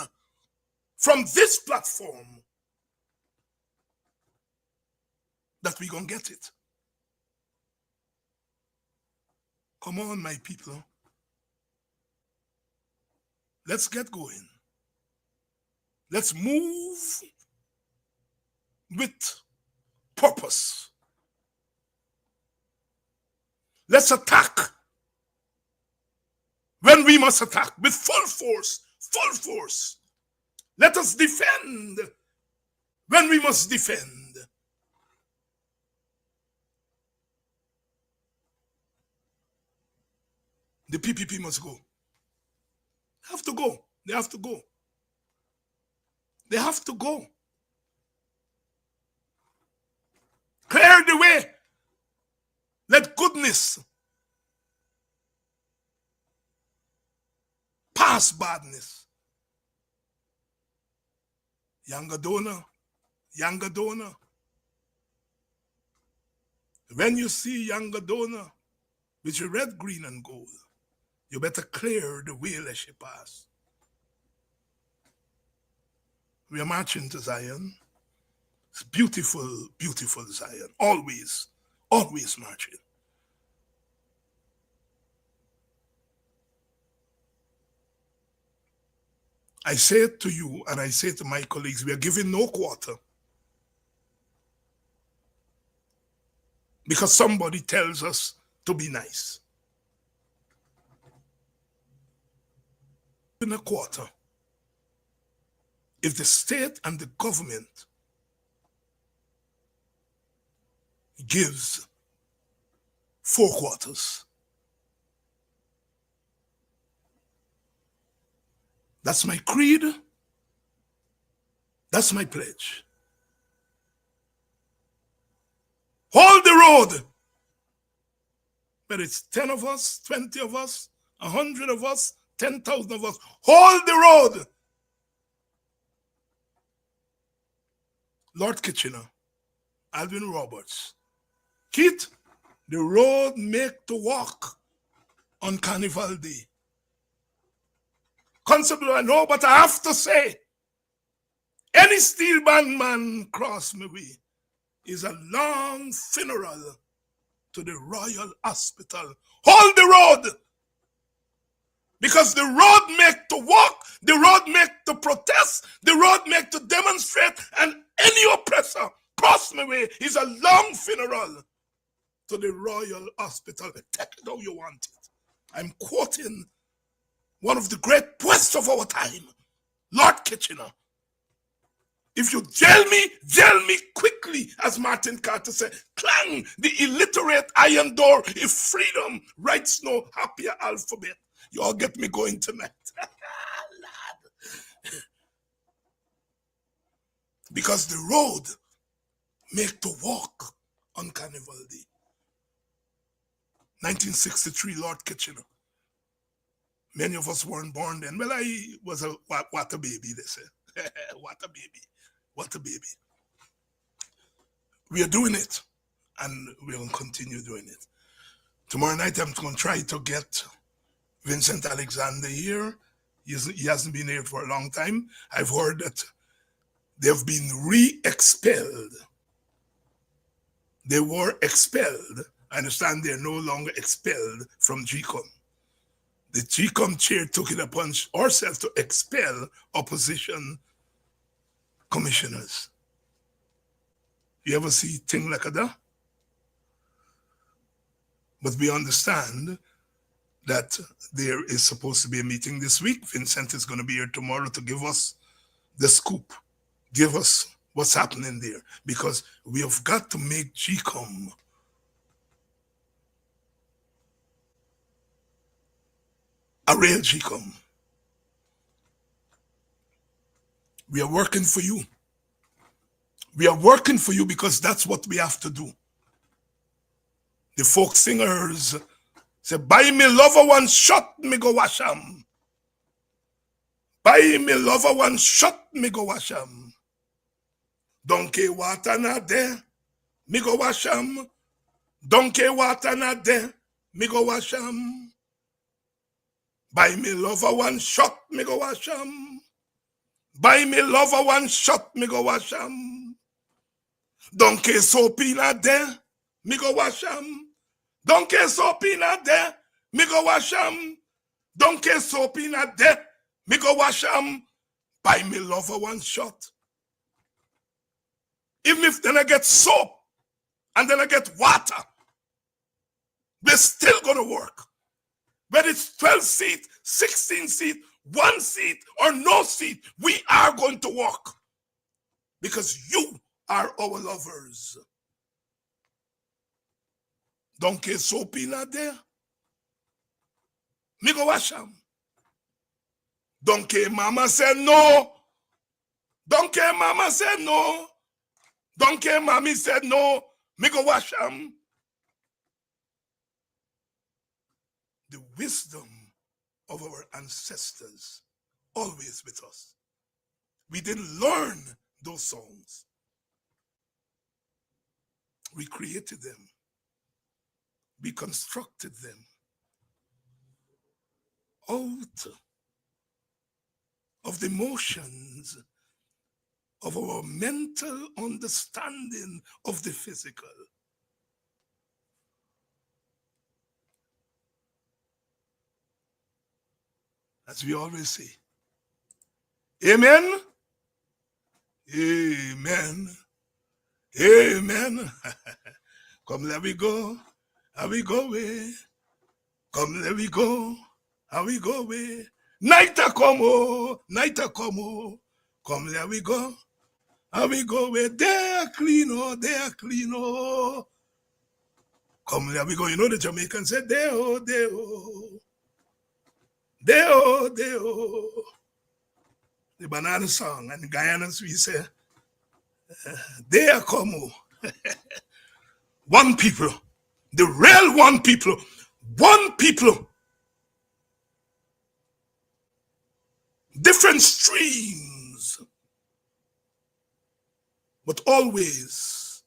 from this platform that we're going to get it. Come on, my people. Let's get going. Let's move with purpose. Let's attack when we must attack with full force, full force. Let us defend when we must defend. The PPP must go. They have to go. They have to go. They have to go. Clear the way. Let goodness pass badness. Yangadona, Yangadona. When you see Yangadona with your red, green, and gold, you better clear the way lest she pass. We are marching to Zion. It's beautiful, beautiful Zion. Always, always marching. I say it to you and I say it to my colleagues, we are giving no quarter. Because somebody tells us to be nice. In a quarter, if the state and the government gives 4 quarters, that's my creed, that's my pledge. Hold the road. Whether it's 10 of us, 20 of us, 100 of us, 10,000 of us, hold the road. Lord Kitchener, Alvin Roberts, Keith, the road make to walk on Carnival Day. Constable, I know, but I have to say, any steel band man cross my way is a long funeral to the Royal Hospital. Hold the road! Because the road make to walk, the road make to protest, the road make to demonstrate, and any oppressor cross my way is a long funeral to the Royal Hospital. Take it how you want it. I'm quoting one of the great poets of our time, Lord Kitchener. If you jail me quickly, as Martin Carter said. Clang the illiterate iron door. If freedom writes no happier alphabet. You all get me going tonight. Because the road make to walk on Carnival Day. 1963, Lord Kitchener. Many of us weren't born then. Well, I was a water baby, they say. Water baby. What a baby. We are doing it, and we will continue doing it. Tomorrow night, I'm going to try to get Vincent Alexander here. He hasn't been here for a long time. I've heard that they've been re-expelled. They were expelled. I understand they're no longer expelled from GCOM. The GCOM chair took it upon herself to expel opposition commissioners. You ever see thing like that? But we understand that there is supposed to be a meeting this week. Vincent is going to be here tomorrow to give us the scoop, give us what's happening there, because we have got to make GCOM a real GCOM. We are working for you. We are working for you because that's what we have to do. The folk singers say, buy me lover one shot, me go wash 'em. Buy me lover one shot, me go wash 'em. Donkey water not there, me go wash 'em. Donkey water not there, me go wash 'em. Buy me lover one shot, me go wash 'em. Buy me lover one shot, me go wash 'em. Donkey soap in there, me go wash 'em. Donkey soap in there, me go wash 'em. Donkey soap in there, me go wash 'em. Buy me lover one shot. Even if then I get soap and then I get water, they're still gonna work. Whether it's 12 seat, 16 seat, 1 seat, or no seat, we are going to work. Because you are our lovers. Donkey soap in there, me go wash 'em. Donkey mama said no. Donkey mama said no. Donkey mommy said no. Me go wash 'em. The wisdom of our ancestors always with us. We didn't learn those songs. We created them. We constructed them out of the emotions of our mental understanding of the physical. As we always say, amen, amen, amen. Come let we go, how we go away. Come let we go, how we go away. Night a come oh, night a come oh. Come let we go, how we go away. They are clean oh, they are clean oh. Come let we go. You know the Jamaicans say they oh, they oh. They oh, they oh. The banana song, and the Guyanans we say, they are come oh. One people, the real one people, different streams, but always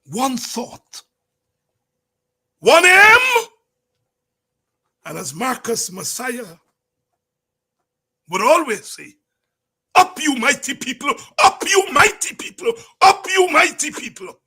one thought, one aim. And as Marcus Messiah would always say, up you mighty people, up you mighty people, up you mighty people.